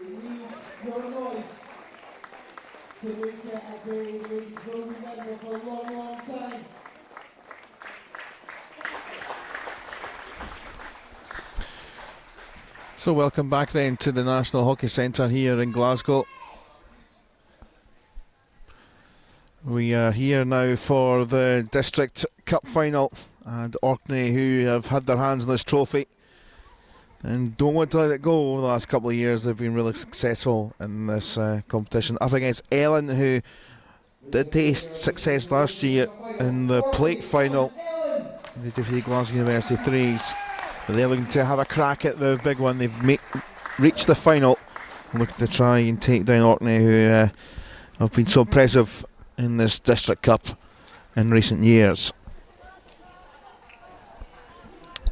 need your noise to make it a day we will remember for a long, long time. So welcome back then to the National Hockey Centre here in Glasgow. We are here now for the District Cup final, and Orkney, who have had their hands on this trophy and don't want to let it go. Over the last couple of years they've been really successful in this competition, up against Ellon, who did taste success last year in the plate final. They defeated Glasgow University threes, but they're looking to have a crack at the big one. They've reached the final, looking to try and take down Orkney, who have been so impressive in this District Cup in recent years.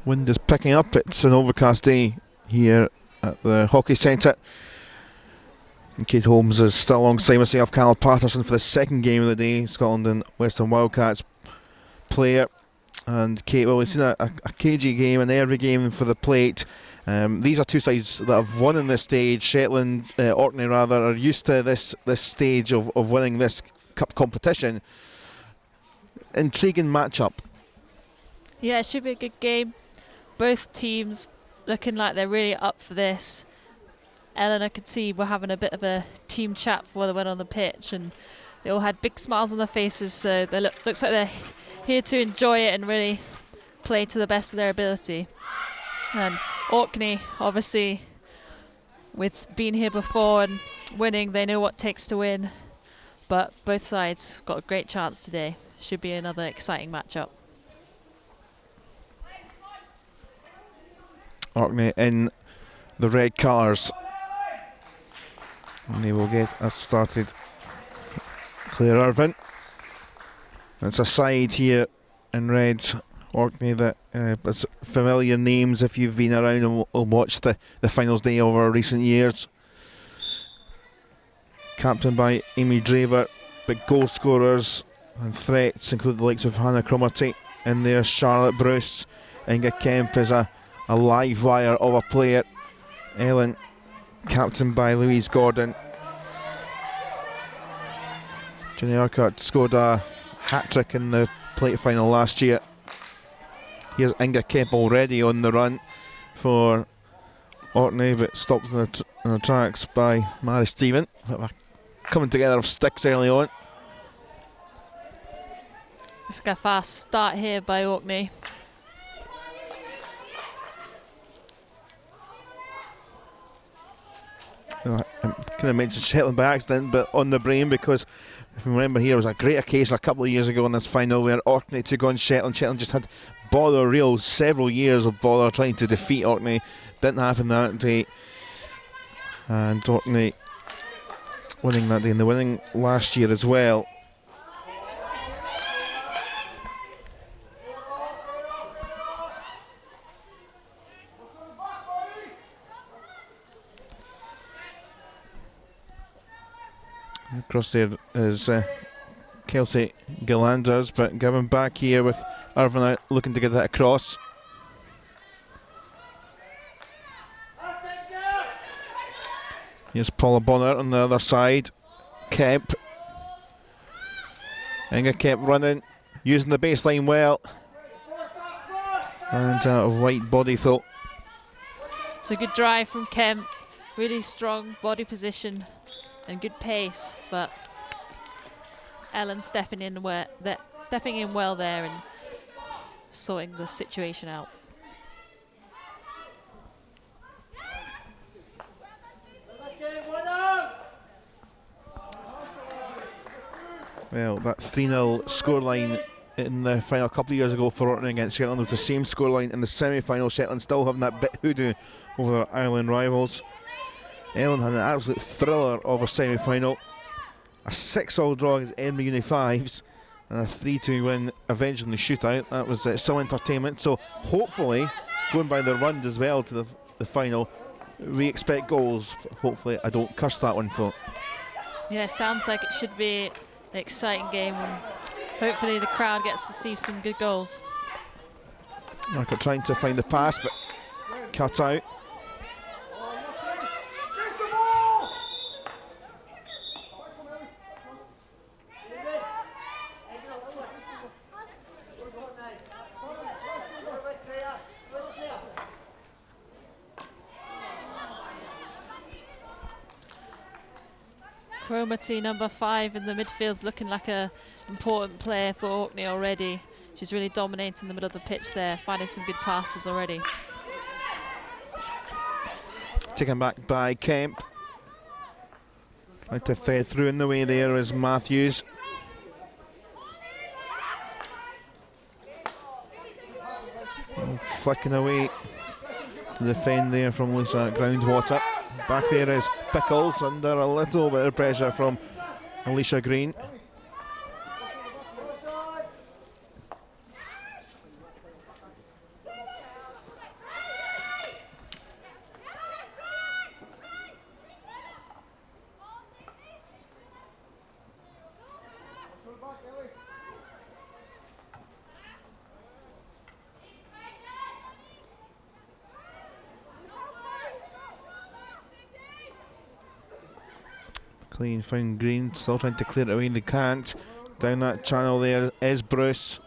Wind is picking up. It's an overcast day here at the Hockey Centre. And Kate Holmes is still alongside myself, Cal Patterson, for the second game of the day. Scotland and Western Wildcats player. And Kate, well, we've seen a cagey game, an every game for the plate. These are two sides that have won in this stage. Shetland, Orkney rather, are used to this stage of winning this cup competition. Intriguing matchup. Yeah, it should be a good game. Both teams looking like they're really up for this. Ellon, I could see, were having a bit of a team chat before they went on the pitch, and they all had big smiles on their faces, so they looks like they're here to enjoy it and really play to the best of their ability. And Orkney, obviously, with being here before and winning, they know what it takes to win. But both sides got a great chance today. Should be another exciting matchup. Orkney in the red colours, and they will get us started. Claire Irvin. It's a side here in red, Orkney, that is familiar names if you've been around and watched the finals day over recent years. Captained by Amy Draver, big goal scorers and threats include the likes of Hannah Cromarty in there. Charlotte Bruce, Inga Kemp is a live wire of a player. Ellon, captained by Louise Gordon. Jenny Urquhart scored a hat-trick in the plate final last year. Here's Inga Kemp already on the run for Orkney, but stopped in the tracks by Mary Stephen. Coming together of sticks early on. It's a fast start here by Orkney. I kind of mentioned Shetland by accident, but on the brain, because if you remember, here was a great occasion a couple of years ago in this final where Orkney took on Shetland. Shetland just had bother several years of bother trying to defeat Orkney. Didn't happen that day, and Orkney winning that day, and they're winning last year as well. Across there is Kelsey Gillanders, but given back here with Irvin out looking to get that across. Here's Paula Bonner on the other side. Kemp. Inga Kemp running, using the baseline well. And a white body though. It's a good drive from Kemp. Really strong body position and good pace, but Ellon stepping in well there and sorting the situation out. Well, that 3-0 scoreline in the final a couple of years ago for Orkney against Shetland was the same scoreline in the semi-final. Shetland still having that bit hoodoo over their Ireland rivals. Ellon had an absolute thriller of a semi-final. A 6-all draw against Edinburgh Uni 5s and a 3-2 win eventually in the shootout. That was some entertainment. So hopefully, going by the runs as well to the final, we expect goals. Hopefully I don't curse that one though. Yeah, sounds like it should be an exciting game, and hopefully the crowd gets to see some good goals. Marker trying to find the pass, but cut out. Cromarty, number 5 in the midfield's looking like a important player for Orkney already. She's really dominating the middle of the pitch there, finding some good passes already. Taken back by Kemp. Right to thread through in the way there is Matthews. Flicking away to defend there from Lisa Groundwater. Back there is Pickles under a little bit of pressure from Alicia Green. Clean found Green, still trying to clear it away, they can't. Down that channel there is Bruce.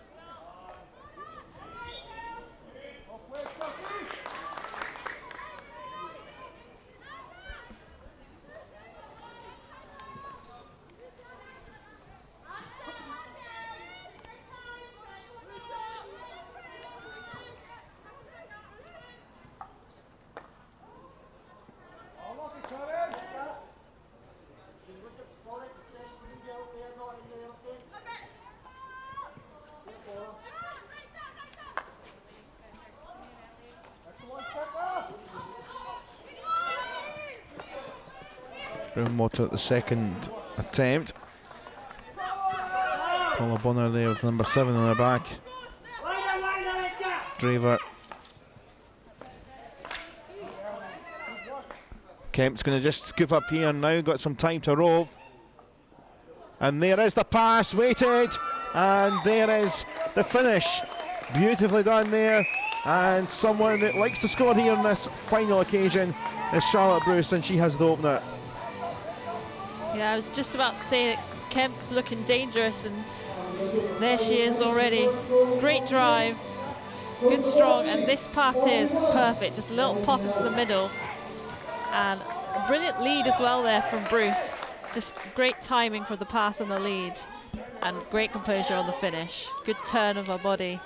Groundwater at the second attempt. Paula Bonner there with number 7 on her back. Draver. Kemp's going to just scoop up here now, got some time to rove. And there is the pass, waited, and there is the finish. Beautifully done there, and someone that likes to score here on this final occasion is Charlotte Bruce, and she has the opener. Yeah, I was just about to say that Kemp's looking dangerous, and there she is already. Great drive, good strong, and this pass here is perfect. Just a little pop into the middle, and a brilliant lead as well there from Bruce. Just great timing for the pass and the lead, and great composure on the finish. Good turn of her body,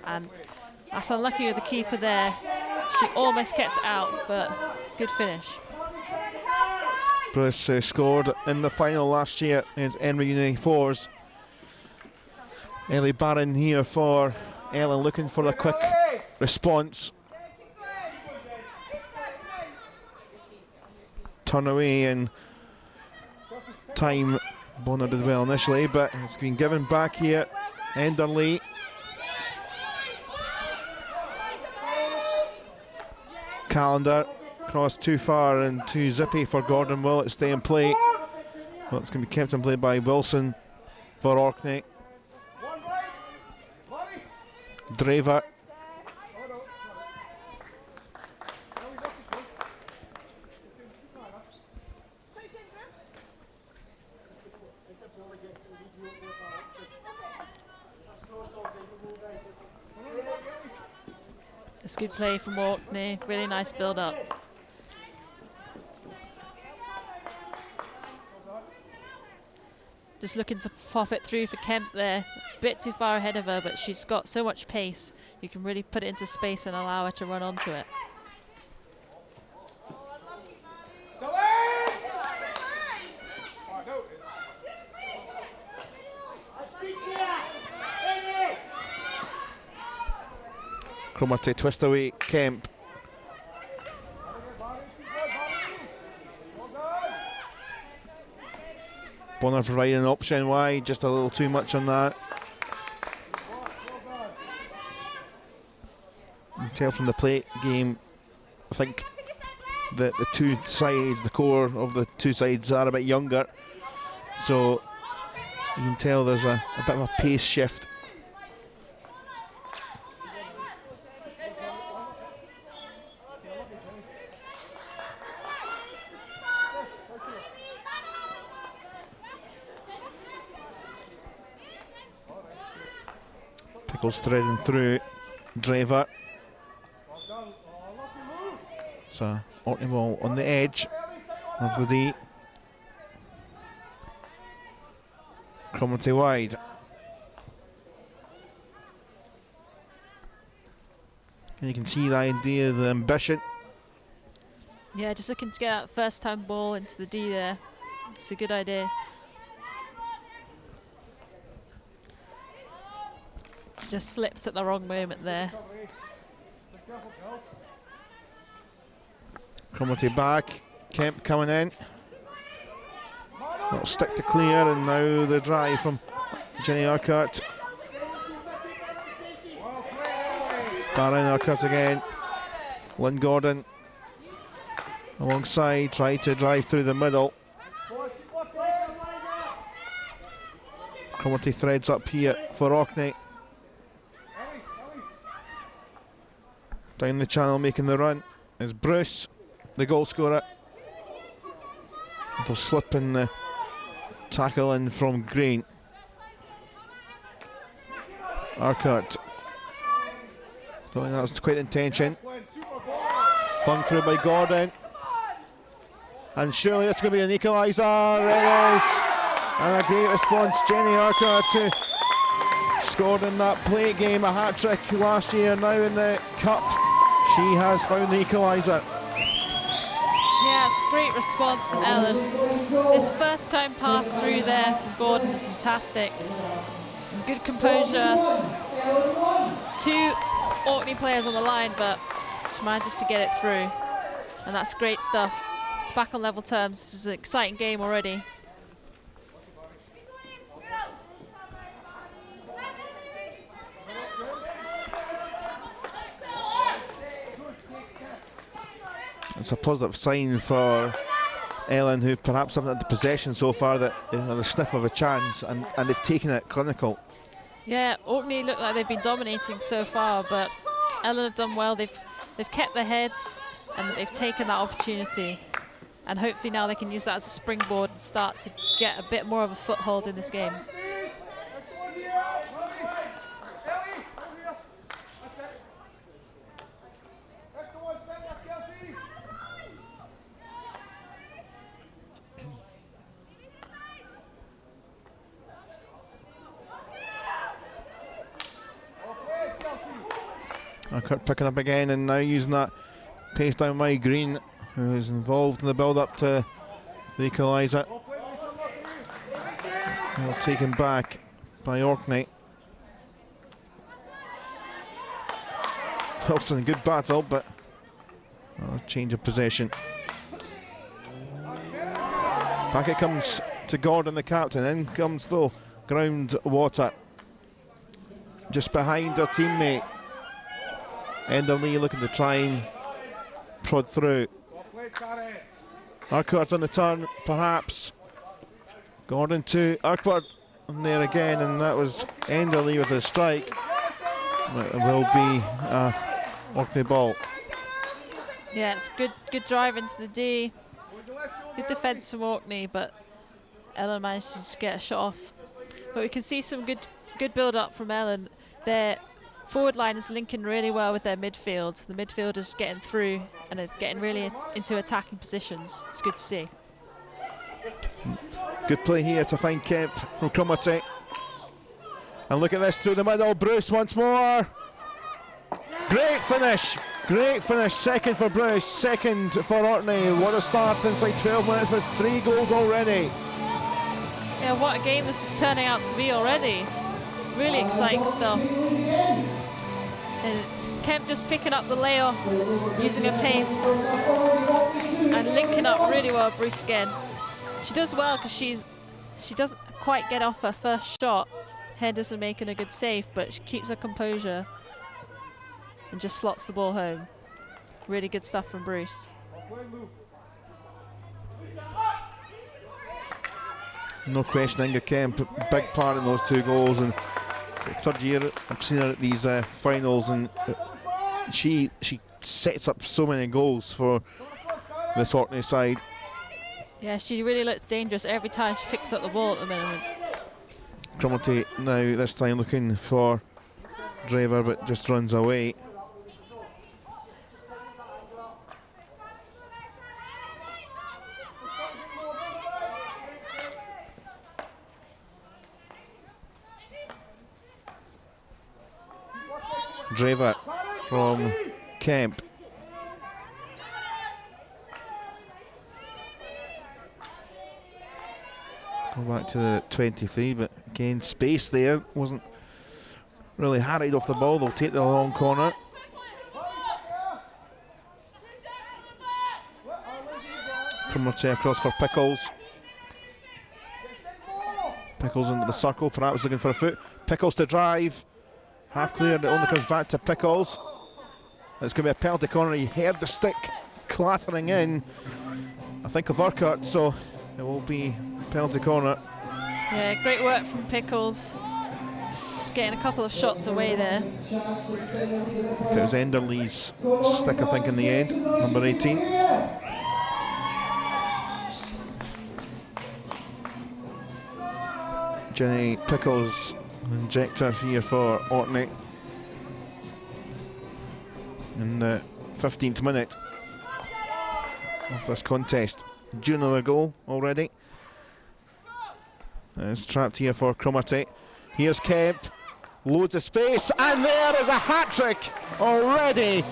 and that's unlucky with the keeper there. She almost kept it out, but good finish. Bruce scored in the final last year against Emery Uni 4s. Ellie Barron here for Ellon, looking for a quick response. Turn away and time. Bonner did well initially, but it's been given back here. Enderley. Calendar. Cross too far and too zippy for Gordon. Will it stay in play? Well, it's going to be kept in play by Wilson for Orkney. Draver. It's good play from Orkney. Really nice build up. Just looking to pop it through for Kemp there. A bit too far ahead of her, but she's got so much pace. You can really put it into space and allow her to run onto it. Cromarty twist away, Kemp. Bonner providing an option wide, just a little too much on that. You can tell from the play game, I think that the two sides, the core of the two sides are a bit younger. So you can tell there's a bit of a pace shift. Pickles threading through. Driver. It's a Orkney ball on the edge of the D. Cromarty wide. And you can see the idea, the ambition. Yeah, just looking to get that first time ball into the D there. It's a good idea. She just slipped at the wrong moment there. Cromarty back. Kemp coming in. Little stick to clear, and now the drive from Jenny Urquhart. Baron Urquhart again. Lynn Gordon alongside, try to drive through the middle. Cromarty threads up here for Orkney. Down the channel making the run is Bruce, the goal scorer. They'll slip in the tackle in from Green. Urquhart. Don't think that's quite the intention. Flung through by Gordon. And surely that's going to be an equaliser. It is. And a great response. Jenny Urquhart who scored in that plate game, a hat-trick last year, now in the cup. She has found the equaliser. Yeah, it's a great response from Ellon. His first time pass through there from Gordon was fantastic. And good composure. 2 Orkney players on the line, but she manages to get it through. And that's great stuff. Back on level terms, this is an exciting game already. It's a positive sign for Ellon, who perhaps haven't had the possession so far, that the sniff of a chance, and they've taken it clinical. Yeah, Orkney look like they've been dominating so far, but Ellon have done well. They've kept their heads and they've taken that opportunity. And hopefully now they can use that as a springboard and start to get a bit more of a foothold in this game. Urquhart picking up again, and now using that pace down by Green, who is involved in the build-up to the equaliser. Well taken back by Orkney. Wilson, good battle, but a change of possession. Back it comes to Gordon, the captain. In comes, though, Groundwater. Just behind her teammate. Enderlee looking to try and prod through. Urquhart on the turn, perhaps. Gordon to Urquhart, and there again, and that was Enderlee with a strike. It will be Orkney ball. Yeah, it's good drive into the D. Good defence from Orkney, but Ellon managed to just get a shot off. But we can see some good build-up from Ellon. Their forward line is linking really well with their midfield. The midfield is getting through and is getting really into attacking positions. It's good to see. Good play here to find Kemp from Cromarty. And look at this through the middle. Bruce once more. Great finish. Great finish. Second for Bruce. Second for Orkney. What a start inside 12 minutes with 3 goals already. Yeah, what a game this is turning out to be already. Really exciting stuff. And Kemp just picking up the layoff, using her pace and linking up really well with Bruce again. She does well because she doesn't quite get off her first shot. Henderson making a good save, but she keeps her composure and just slots the ball home. Really good stuff from Bruce. No question, Inga Kemp, big part in those 2 goals, and it's the 3rd year I've seen her at these finals, and she sets up so many goals for this Orkney side. Yeah, she really looks dangerous every time she picks up the ball at the moment. Cromarty now this time looking for Driver, but just runs away. Draver from Kemp. Go back to the 23, but again, space there. Wasn't really harried off the ball. They'll take the long corner. Cromarty across for Pickles. Pickles into the circle, perhaps looking for a foot. Pickles to drive. Half cleared, it only comes back to Pickles. It's going to be a penalty corner. He heard the stick clattering in, I think, of Urquhart, so it will be penalty corner. Yeah, great work from Pickles. Just getting a couple of shots away there. It was Enderley's stick, I think, in the end, number 18. Jenny Pickles, injector here for Orkney in the 15th minute of this contest. Due another goal already. It's trapped here for Cromarty. Here's Kemp, loads of space, and there is a hat-trick already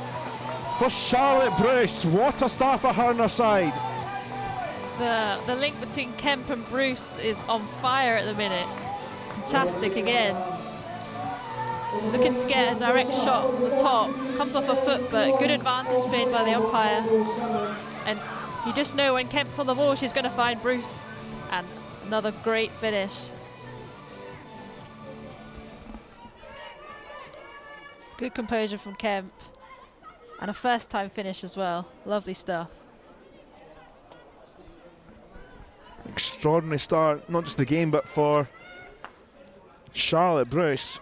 for Charlotte Bruce. What a start for her on her side. The link between Kemp and Bruce is on fire at the minute. Fantastic again. Looking to get a direct shot from the top. Comes off a foot, but good advantage played by the umpire. And you just know when Kemp's on the ball, she's going to find Bruce. And another great finish. Good composure from Kemp. And a first-time finish as well. Lovely stuff. Extraordinary start, not just the game, but for Charlotte Bruce.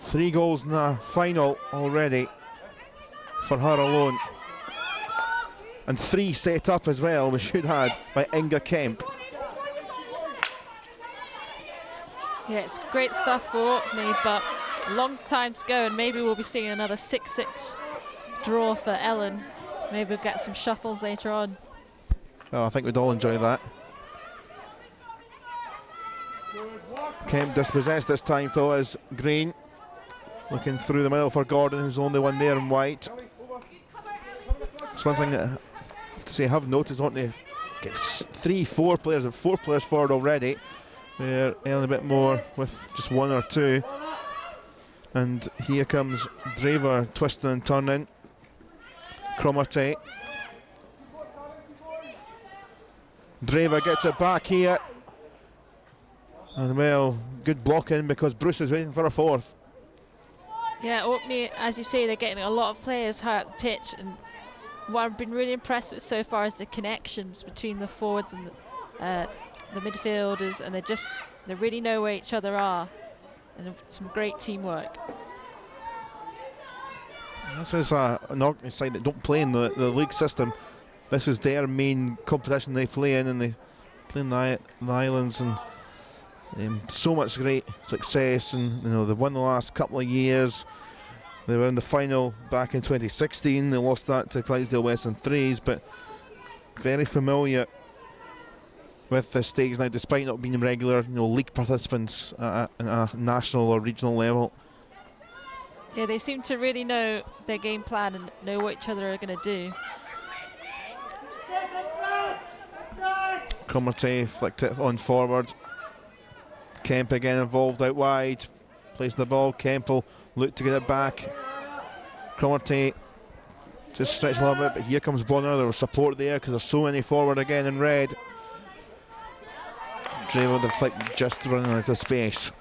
3 goals in the final already for her alone. And 3 set up as well, we should add, by Inga Kemp. Yeah, it's great stuff for Orkney, but a long time to go, and maybe we'll be seeing another 6-6 draw for Ellon. Maybe we'll get some shuffles later on. Oh, I think we'd all enjoy that. Kemp dispossessed this time though as Green. Looking through the middle for Gordon, who's the only one there in white. It's one thing that I have to say I have noticed, want to get 3-4 players and 4 players forward already. We're Ellon a bit more with just 1 or 2. And here comes Draver twisting and turning. Cromarty. Draver gets it back here. And well, good blocking because Bruce is waiting for a 4th. Yeah, Orkney, as you say, they're getting a lot of players high up the pitch, and what I've been really impressed with so far is the connections between the forwards and the midfielders, and they really know where each other are, and some great teamwork. This is an Orkney side that don't play in the league system. This is their main competition they play in, and they play in the islands, and so much great success, and you know they've won the last couple of years. They were in the final back in 2016. They lost that to Clydesdale Western Threes, but very familiar with the stakes now, despite not being regular, league participants at a national or regional level. Yeah, they seem to really know their game plan and know what each other are going to do. Cromarty flicked it on forward. Kemp again involved out wide. Plays the ball. Kemp will look to get it back. Cromarty just stretched a little bit, but here comes Bonner. There was support there because there's so many forward again in red. Draver with the flick just running out of space.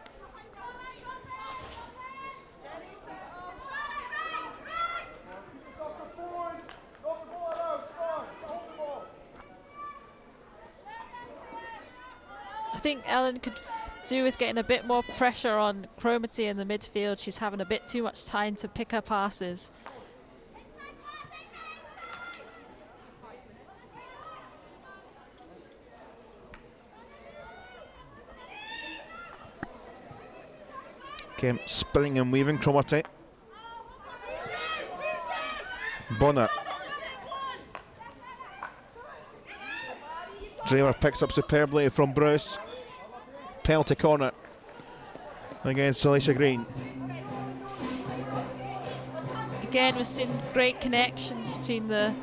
I think Ellon could do with getting a bit more pressure on Cromarty in the midfield. She's having a bit too much time to pick her passes. Kemp spinning and weaving. Cromarty. Bonner. Draver picks up superbly from Bruce. Penalty corner against Alicia Green. Again, we've seen great connections between the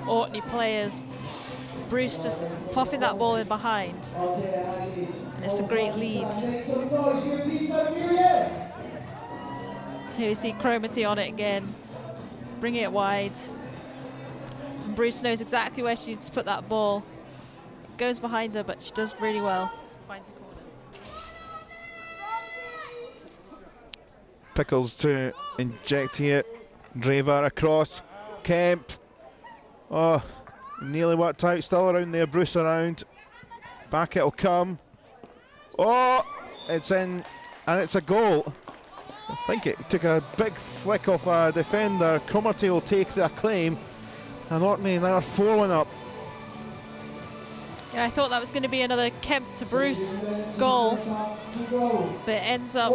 Orkney players. Bruce just popping that ball in behind. And it's a great lead. Here we see Cromarty on it again, bringing it wide. And Bruce knows exactly where she needs to put that ball. It goes behind her, but she does really well. Pickles to inject here. Draver across. Kemp. Oh, nearly worked out. Still around there. Bruce around. Back it'll come. Oh, it's in, and it's a goal. I think it took a big flick off a defender. Cromarty will take the acclaim, and Orkney now are 4-1 up. Yeah, I thought that was going to be another Kemp to Bruce goal, but it ends up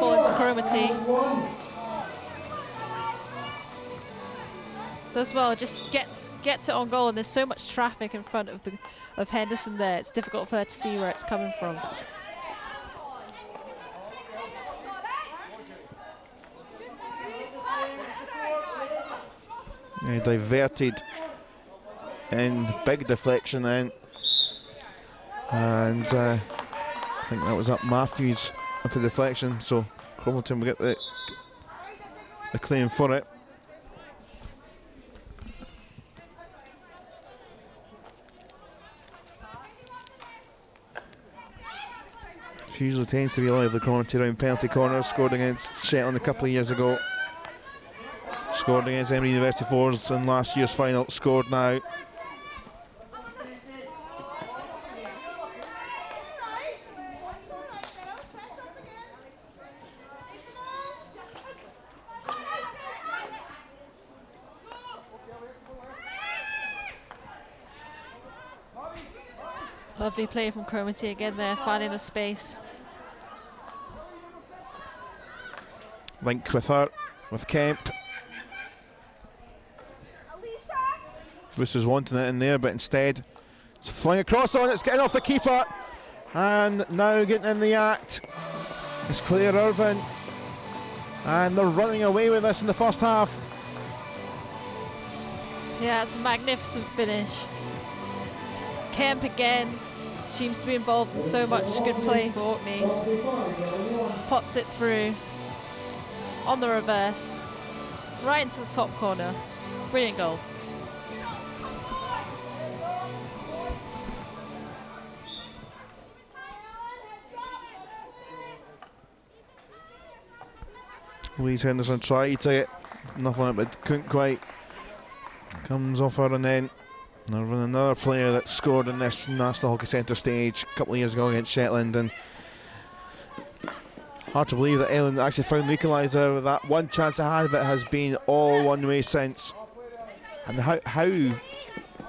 falling to Cromarty. Does well, just gets it on goal, and there's so much traffic in front of Henderson there. It's difficult for her to see where it's coming from. Yeah, diverted and big deflection then. And I think that was up Matthews with the deflection, so Cromarty will get the claim for it. She usually tends to be lively, Cromarty, around penalty corners. Scored against Shetland a couple of years ago. Scored against Emory University Force in last year's final. Scored now. Lovely play from Cromarty again there, finding the space. Link with her, with Kemp. Bruce is wanting it in there, but instead it's flying across on it, it's getting off the keeper. And now getting in the act is Claire Irvin. And they're running away with this in the first half. Yeah, it's a magnificent finish. Kemp again seems to be involved in so much good play for Orkney. Pops it through on the reverse, right into the top corner. Brilliant goal. Louise Henderson tried to get enough on it, but couldn't quite. Comes off her, and then another player that scored in this National Hockey Centre stage a couple of years ago against Shetland. And hard to believe that Ellon actually found the equaliser with that one chance they had, but it has been all one way since. And how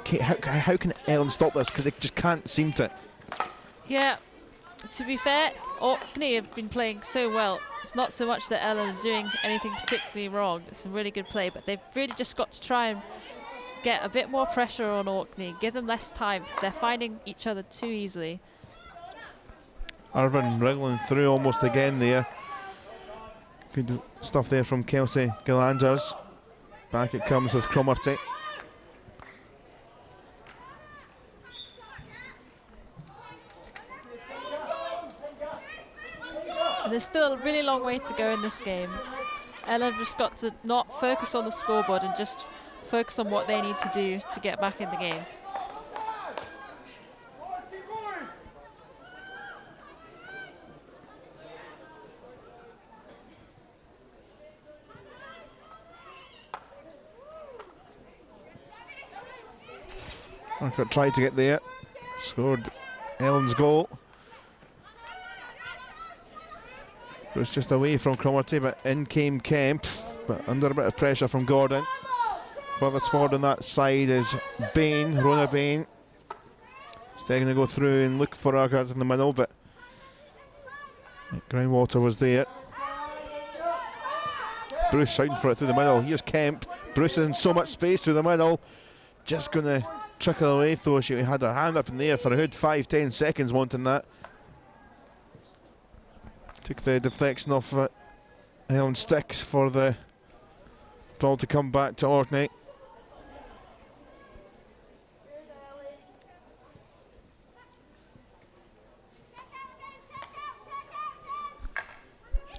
can Ellon stop this? Because they just can't seem to. Yeah, to be fair, Orkney have been playing so well. It's not so much that Ellon is doing anything particularly wrong. It's some really good play, but they've really just got to try and get a bit more pressure on Orkney, give them less time, because they're finding each other too easily. Irvin wriggling through almost again there. Good stuff there from Kelsey Galanders. Back it comes with Cromarty. And there's still a really long way to go in this game. Ellon just got to not focus on the scoreboard and just focus on what they need to do to get back in the game. Urquhart tried to get there, scored Ellon's goal. It was just away from Cromarty, but in came Kemp, but under a bit of pressure from Gordon. Furthest forward on that side is Bain, Rona Bain. Still going to go through and look for Urquhart in the middle, but Groundwater was there. Bruce shouting for it through the middle. Here's Kemp. Bruce in so much space through the middle. Just going to trickle away though. She had her hand up in the air for a good 5-10 seconds wanting that. Took the deflection off Ellon Sticks for the Ball to come back to Orkney.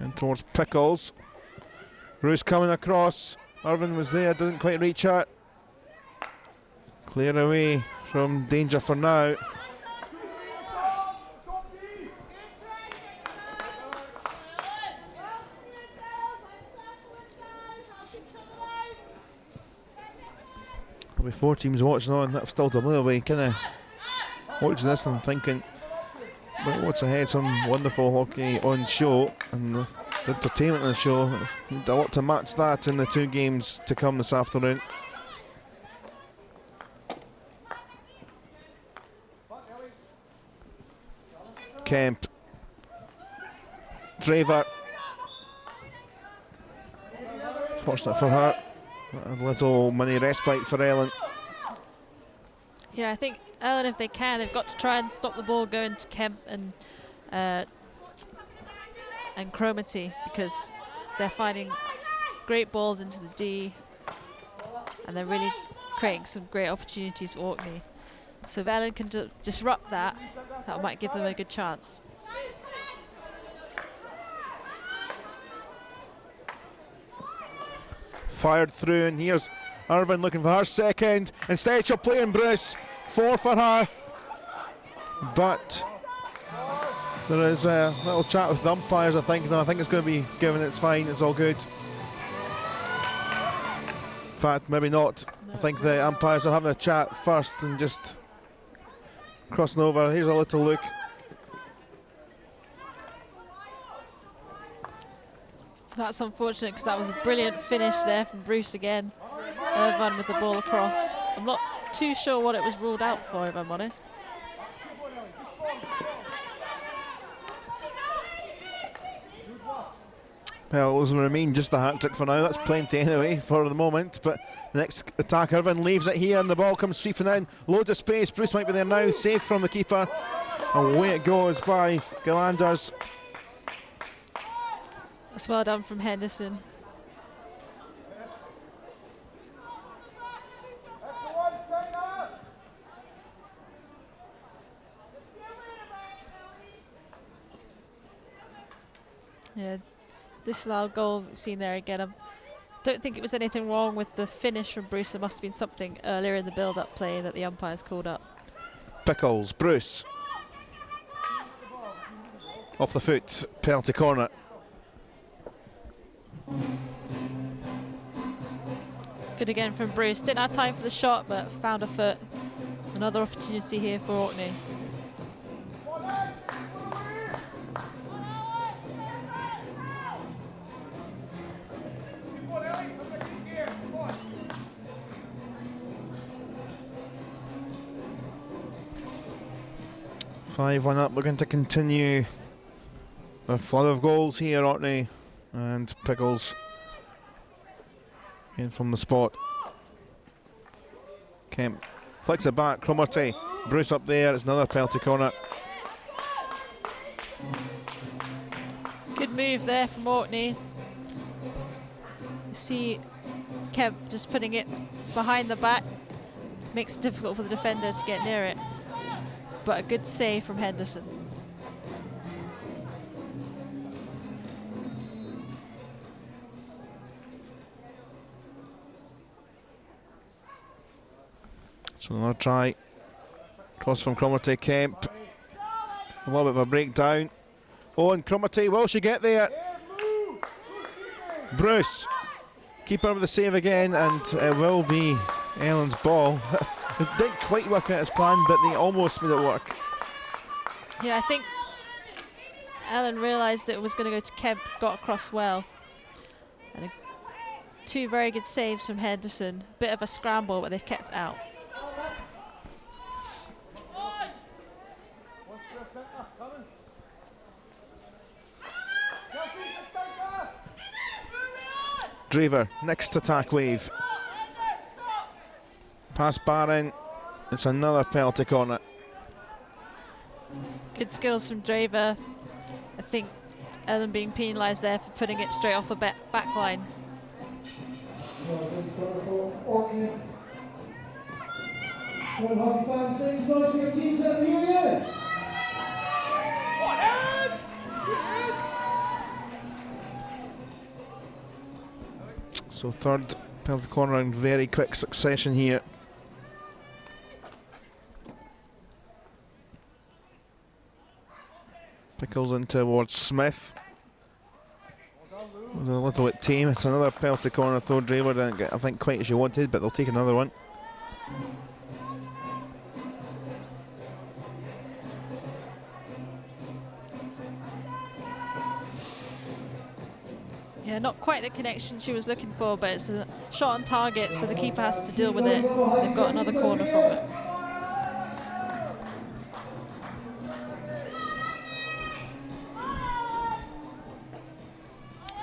And towards Pickles. Bruce coming across. Irvin was there, didn't quite reach it. Clear away from danger for now. There'll be 4 teams watching on. That's still a little way, kind of watching this and thinking, but what's ahead? Some wonderful hockey on show, and the entertainment on the show. Need a lot to match that in the 2 games to come this afternoon. Kemp, Draver. Fortunate for her. A little mini respite for Ellon. Yeah, I think Ellon, if they can, they've got to try and stop the ball going to Kemp and Cromarty, because they're finding great balls into the D and they're really creating some great opportunities for Orkney. So if Ellon can disrupt that, that might give them a good chance. Fired through, and here's Irvin looking for her second. Instead she'll play in Bruce. 4 for her. But there is a little chat with the umpires, I think. No, I think it's going to be given. It's fine, it's all good. In fact, maybe not. No. I think the umpires are having a chat first and just crossing over. Here's a little look. That's unfortunate, because that was a brilliant finish there from Bruce again. Irvine with the ball across. I'm not too sure what it was ruled out for, if I'm honest. Well, it will remain just a hat trick for now. That's plenty anyway for the moment. But the next attack, Irvin leaves it here, and the ball comes sweeping in. Loads of space. Bruce might be there now, safe from the keeper. Away it goes by Galanders. That's well done from Henderson. Yeah, this style goal seen there again. I don't think it was anything wrong with the finish from Bruce. There must have been something earlier in the build-up play that the umpires called up. Pickles, Bruce. Off the foot, penalty corner. Good again from Bruce. Didn't have time for the shot, but found a foot. Another opportunity here for Orkney. Five-one up, looking to continue a flood of goals here, Orkney, and Pickles in from the spot. Kemp flicks it back, Cromarty, Bruce up there, it's another penalty corner. Good move there from Orkney. You see Kemp just putting it behind the back, makes it difficult for the defender to get near it. But a good save from Henderson. So another try. Cross from Cromarty, Kemp. A little bit of a breakdown. Oh, and Cromarty, will she get there? Bruce. Keeper with the save again, and it will be Ellon's ball. It didn't quite work out as planned, but they almost made it work. Yeah, I think Ellon realised that it was going to go to Kemp, got across well. And two very good saves from Henderson. Bit of a scramble, but they've kept out. Draver, next attack wave. Pass Barron, it's another penalty corner. Good skills from Draver. I think Ellon being penalised there for putting it straight off the back line. So this corner for Orkney. Well, hockey fans, make some noise for your teams out here, yeah? So third penalty corner in very quick succession here. Pickles in towards Smith. A little bit tame. It's another penalty corner though. Draver didn't get, I think, quite as you wanted, but they'll take another one. Yeah, not quite the connection she was looking for, but it's a shot on target, so the keeper has to deal with it. They've got another corner from it.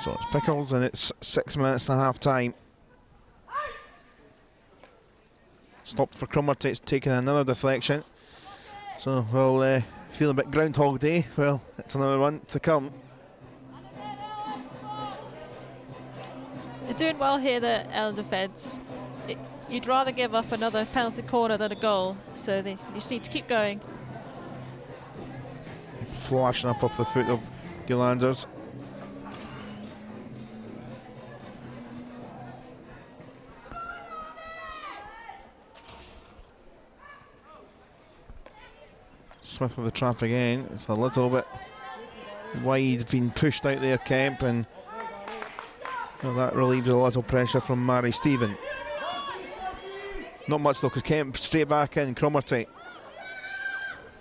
So it's Pickles and it's 6 minutes to half time. Stopped for Cromarty, it's taken another deflection. So we'll feel a bit Groundhog Day. Well, it's another one to come. They're doing well here, the Ellon defence. You'd rather give up another penalty corner than a goal, so you just need to keep going. Flashing up off the foot of Gillanders. Smith with the trap again. It's a little bit wide, being pushed out there, Kemp, and well, that relieves a little pressure from Mary Stephen. Not much though, because Kemp straight back in, Cromarty.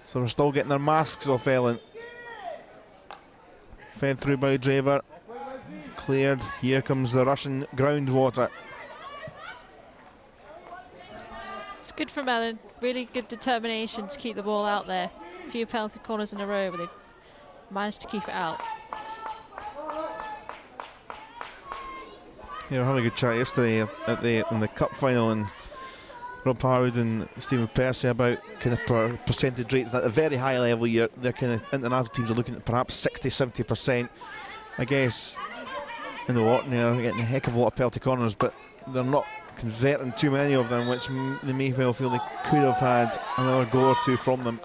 So they're still getting their masks off Ellon. Fed through by Draver. Cleared. Here comes the Russian groundwater. It's good from Ellon. Really good determination to keep the ball out there. A few penalty corners in a row, but they've managed to keep it out. Yeah, we were having a good chat yesterday in the cup final, and Rob Howard and Stephen Percy about kind of percentage rates at a very high level. Their kind of international teams are looking at perhaps 60-70%. I guess in the Orkney are getting a heck of a lot of penalty corners, but they're not converting too many of them, which they may well feel they could have had another goal or two from them.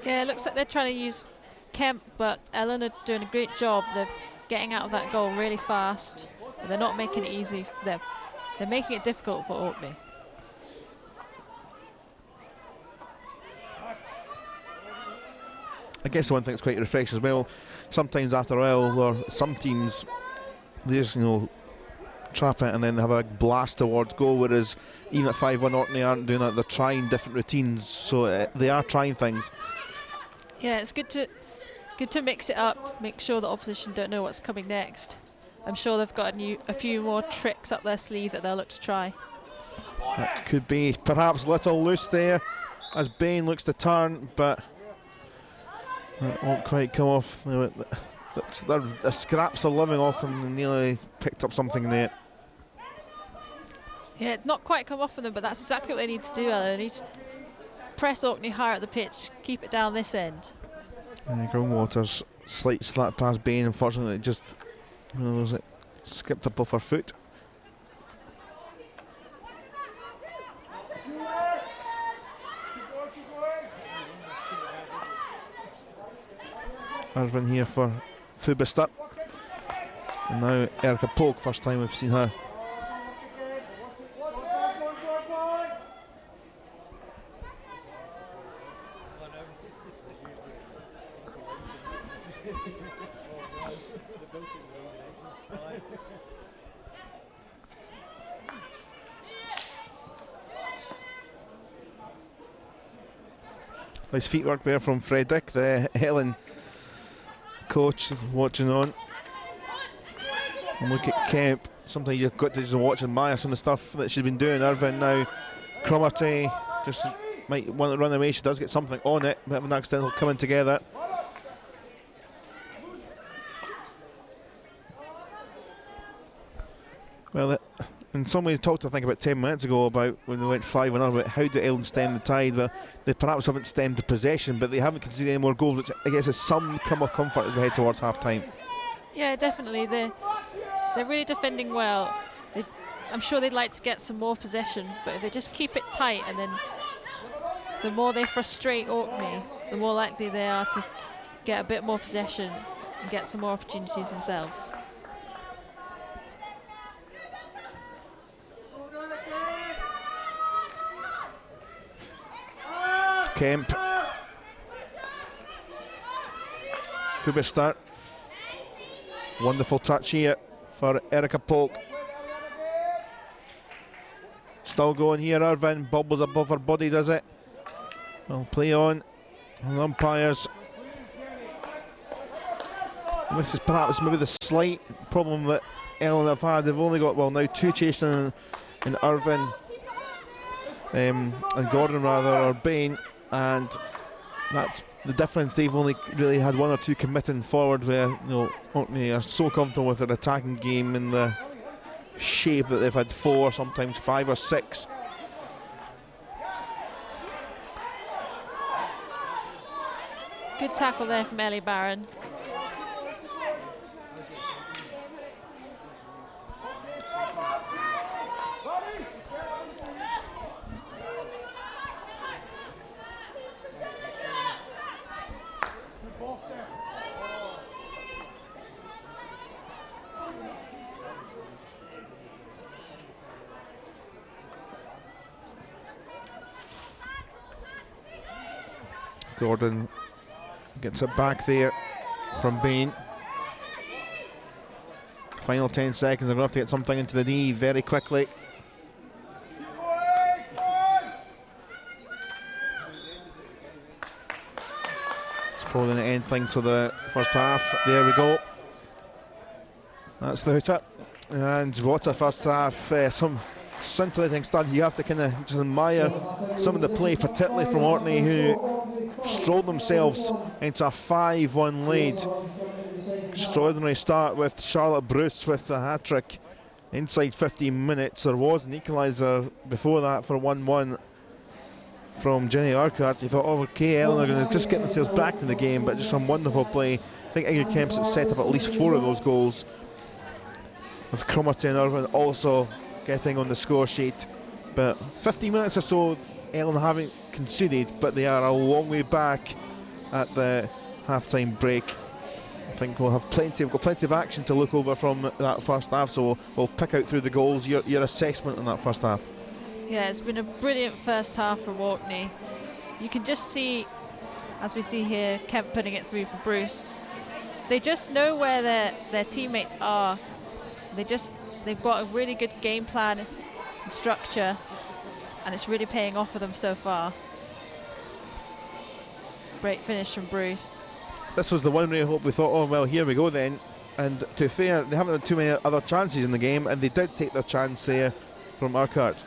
Yeah, it looks like they're trying to use Kemp, but Ellon are doing a great job. They're getting out of that goal really fast, but they're not making it easy. They're making it difficult for Orkney. I guess the one thing that's quite refreshing as well, sometimes after a while, or some teams, they just, trap it and then they have a blast towards goal, whereas even at 5-1 Orkney aren't doing that. They're trying different routines, so they are trying things. Yeah, it's good to mix it up, make sure the opposition don't know what's coming next. I'm sure they've got a few more tricks up their sleeve that they'll look to try. That could be perhaps little loose there as Bain looks to turn, but it won't quite come off. The scraps are living off and they nearly picked up something there. Yeah, it's not quite come off of them, but that's exactly what they need to do. They need to press Orkney higher at the pitch, keep it down this end. Groundwater's slight slap past Bain, unfortunately, it just it skipped up off her foot. Irvin here for Fubista. And now Erica Polk, first time we've seen her. Nice feet work there from Frederick, the Ellon coach watching on. And look at Kemp. Sometimes you've got to just watch and admire some of the stuff that she's been doing. Irvin now, Cromarty just might want to run away. She does get something on it, bit of an accidental coming together. Well, in some ways, talked I think about 10 minutes ago about when they went 5-0, about how do Ellon stem the tide. Well, they perhaps haven't stemmed the possession, but they haven't conceded any more goals, which I guess is some crumb of comfort as we head towards half time. Yeah, definitely. They're really defending well. I'm sure they'd like to get some more possession, but if they just keep it tight, and then the more they frustrate Orkney, the more likely they are to get a bit more possession and get some more opportunities themselves. Kemp. Good start. Wonderful touch here for Erica Polk. Still going here, Irvine. Bobbles above her body, does it? Well, play on. And umpires. This is perhaps maybe the slight problem that Ellon have had. They've only got, well, now 2 chasing in Irvine and Gordon rather, or Bain, and that's the difference. They've only really had 1 or 2 committing forward, where, you know, Orkney are so comfortable with their attacking game in the shape that they've had 4, sometimes 5 or 6. Good tackle there from Ellie Barron. Gordon gets it back there from Bain. Final 10 seconds, they're going to have to get something into the knee very quickly. It's probably going to end things for the first half. There we go. That's the hooter. And what a first half. Some scintillating start. You have to kind of just admire some of the play, particularly from Orkney, who strolled themselves into a 5-1 lead. Extraordinary start with Charlotte Bruce with the hat-trick inside 15 minutes. There was an equaliser before that for 1-1 from Jenny Urquhart. You thought, oh, okay, Ellon are going to just get themselves back in the game, but just some wonderful play. I think Ingrid Kemp's set up at least 4 of those goals, with Cromarty and Irvine also getting on the score sheet. But 15 minutes or so, Ellon haven't conceded, but they are a long way back at the half-time break. I think we've got plenty of action to look over from that first half, so we'll pick out through the goals your assessment on that first half. Yeah, it's been a brilliant first half from Orkney. You can just see, as we see here, Kemp putting it through for Bruce. They just know where their teammates are. They've got a really good game plan and structure, and it's really paying off for them so far. Great finish from Bruce. This was the one where we thought, oh well, here we go then. And to be fair, they haven't had too many other chances in the game, and they did take their chance there from Urquhart.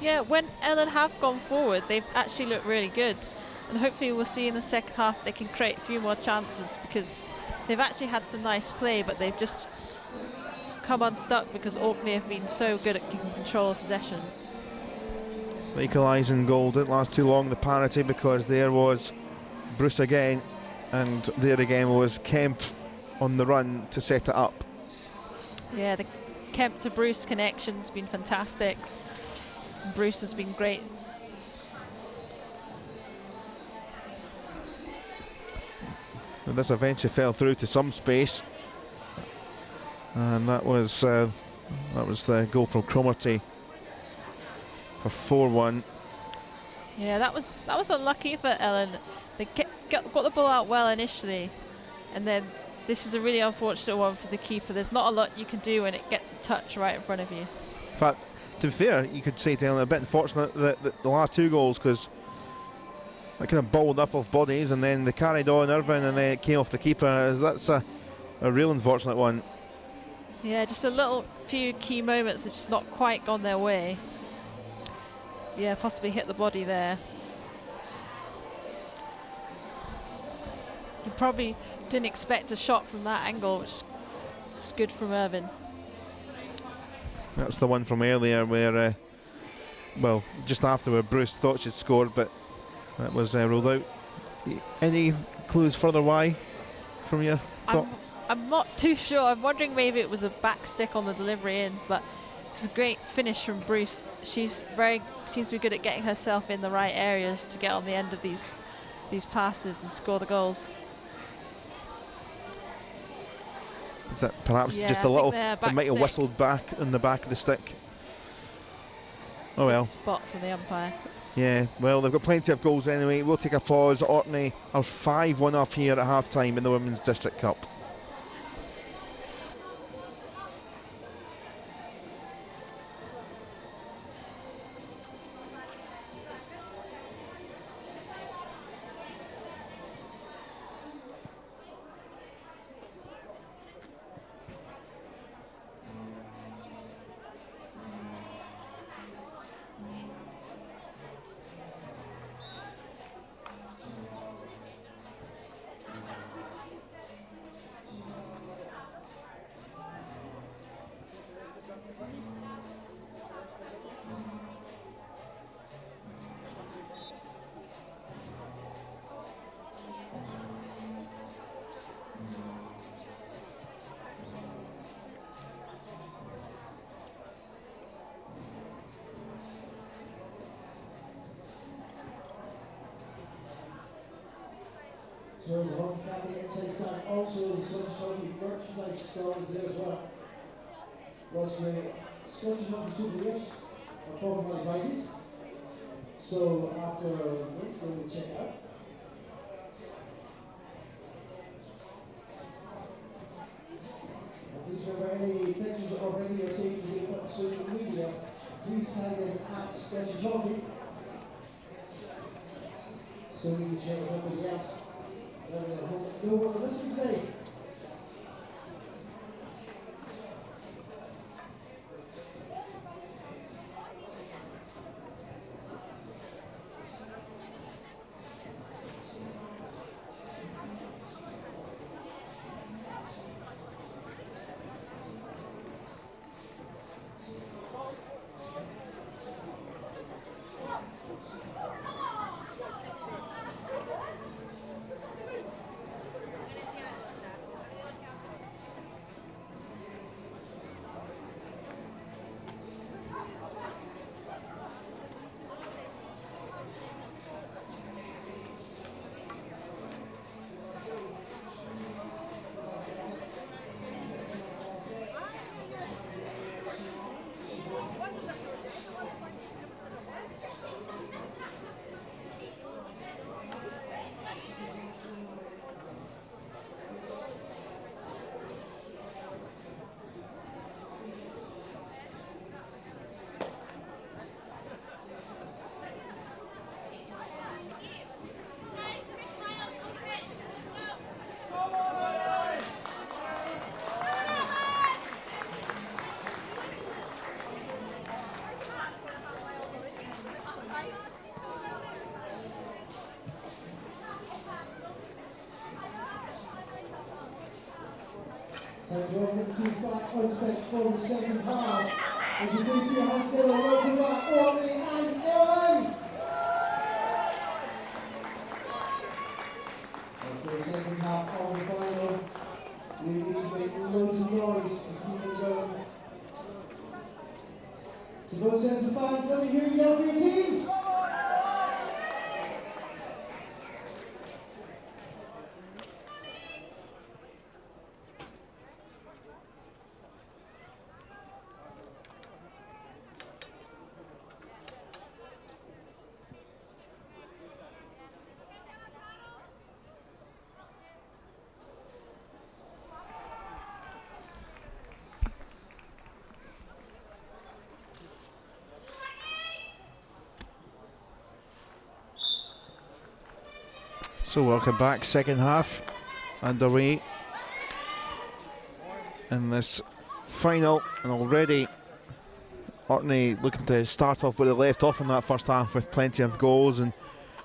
Yeah, when Ellon have gone forward, they've actually looked really good, and hopefully we'll see in the second half they can create a few more chances, because they've actually had some nice play, but they've just come unstuck because Orkney have been so good at keeping control of possession. The equalising goal didn't last too long, the parity, because there was Bruce again, and there again was Kemp on the run to set it up. Yeah, the Kemp to Bruce connection's been fantastic. Bruce has been great. And this eventually fell through to some space, and that was the goal from Cromarty for 4-1. Yeah, that was unlucky for Ellon. They got the ball out well initially, and then this is a really unfortunate one for the keeper. There's not a lot you can do when it gets a touch right in front of you. In fact, to be fair, you could say to Ellon, a bit unfortunate that the last 2 goals, because they kind of balled up off bodies, and then they carried on Irvine, and then it came off the keeper. That's a real unfortunate one. Yeah, just a few key moments that just not quite gone their way. Yeah, possibly hit the body there. You probably didn't expect a shot from that angle, which is good from Irvine. That's the one from earlier where, well, just after where Bruce thought she'd scored, but that was ruled out. Any clues further why from your thought? I'm not too sure. I'm wondering maybe it was a back stick on the delivery in, but It's a great finish from Bruce. Seems to be good at getting herself in the right areas to get on the end of these passes and score the goals. Is that perhaps Yeah, just I a think little? they're It back might have stick. whistled back in the back of the stick. Oh well. Good spot from the umpire. Yeah, well, they've got plenty of goals anyway. We'll take a pause. Orkney are 5-1 up here at half-time in the Women's District Cup. So there's a home cabinet inside stand. Also, the Scottish Hockey merchandise store is there as well. Lots of great Scottish Hockey souvenirs are popular prices. So after we'll check it out. And please remember, any pictures or video taken being put on social media, please tag them at Scottish Hockey, so we can check everybody else. No one listening today. So welcome to back on bench for the second half. As you please be your hands together, welcome back Orkney and Ellon. And for the second half of the final, we need to make loads of noise to keep it going. So those sets of fans, let me hear you yell for your teams. So welcome back, second half underway in this final, and already Orkney looking to start off where they left off in that first half with plenty of goals and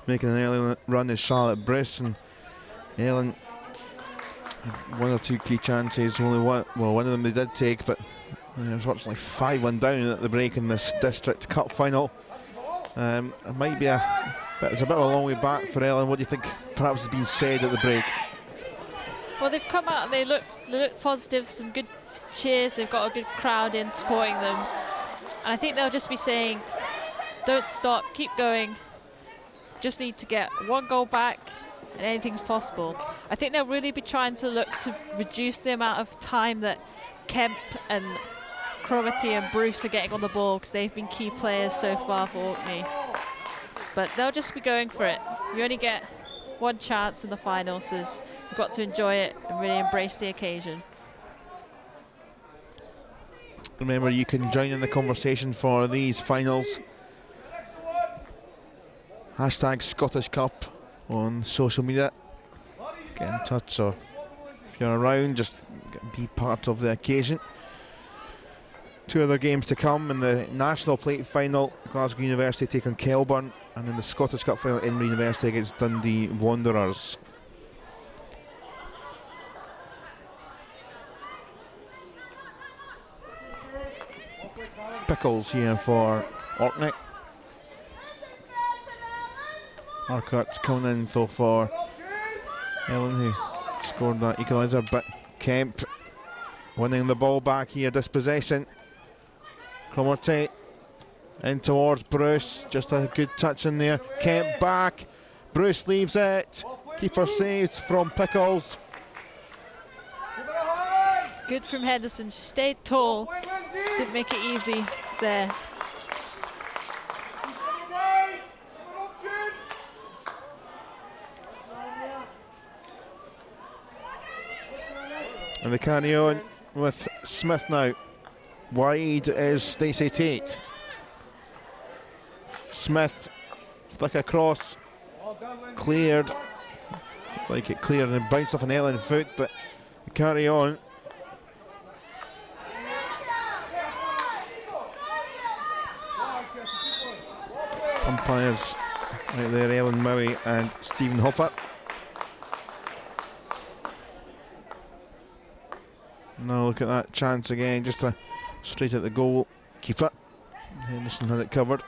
making an early run is Charlotte Briss, and Ellon one or two key chances, only one of them they did take, but unfortunately 5-1 down at the break in this District Cup final. It might be it's a bit of a long way back for Ellon. What do you think perhaps has been said at the break? Well, they've come out and they look positive, some good cheers, they've got a good crowd in supporting them. And I think they'll just be saying, don't stop, keep going. Just need to get one goal back and anything's possible. I think they'll really be trying to look to reduce the amount of time that Kemp and Cromarty and Bruce are getting on the ball, because they've been key players so far for Orkney. But they'll just be going for it. You only get one chance in the final, so you've got to enjoy it and really embrace the occasion. Remember, you can join in the conversation for these finals. Hashtag Scottish Cup on social media. Get in touch, or if you're around, just be part of the occasion. 2 other games to come. In the National Plate final, Glasgow University take on Kelburn, and in the Scottish Cup final, Edinburgh University against Dundee Wanderers. Pickles here for Orkney. Marcott's coming in though for Ellon, who scored that equaliser, but Kemp winning the ball back here, dispossession. Cromarty in towards Bruce, just a good touch in there. Kemp back, Bruce leaves it, keeper saves from Pickles. Good from Henderson, she stayed tall, didn't make it easy there. And they carry on with Smith now. Wide is Stacey Tate. Smith, flick across, cleared. Like it cleared and bounced off an Ellon foot, but they carry on. Umpires right there, Ellon Mowie and Stephen Hopper. Now look at that chance again, just straight at the goal keeper. Henderson had it covered.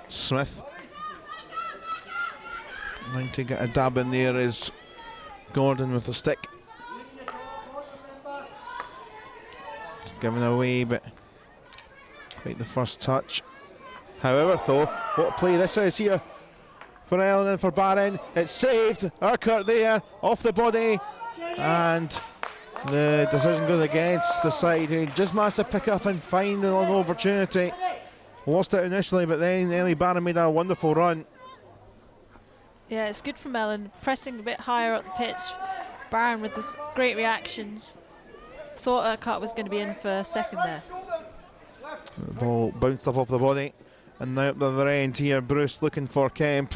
Smith trying to get a dab in there is Gordon with the stick. It's given away, but quite the first touch. However, though, what a play this is here for Ellon and for Barron. It's saved. Urquhart there, off the body, and the decision goes against the side who just managed to pick up and find an opportunity. Lost it initially, but then Ellie Barron made a wonderful run. Yeah, it's good from Ellon, pressing a bit higher up the pitch. Barron with this great reactions. Thought Urquhart was going to be in for a second there. The ball bounced off the body, and now at the other end here, Bruce looking for Kemp.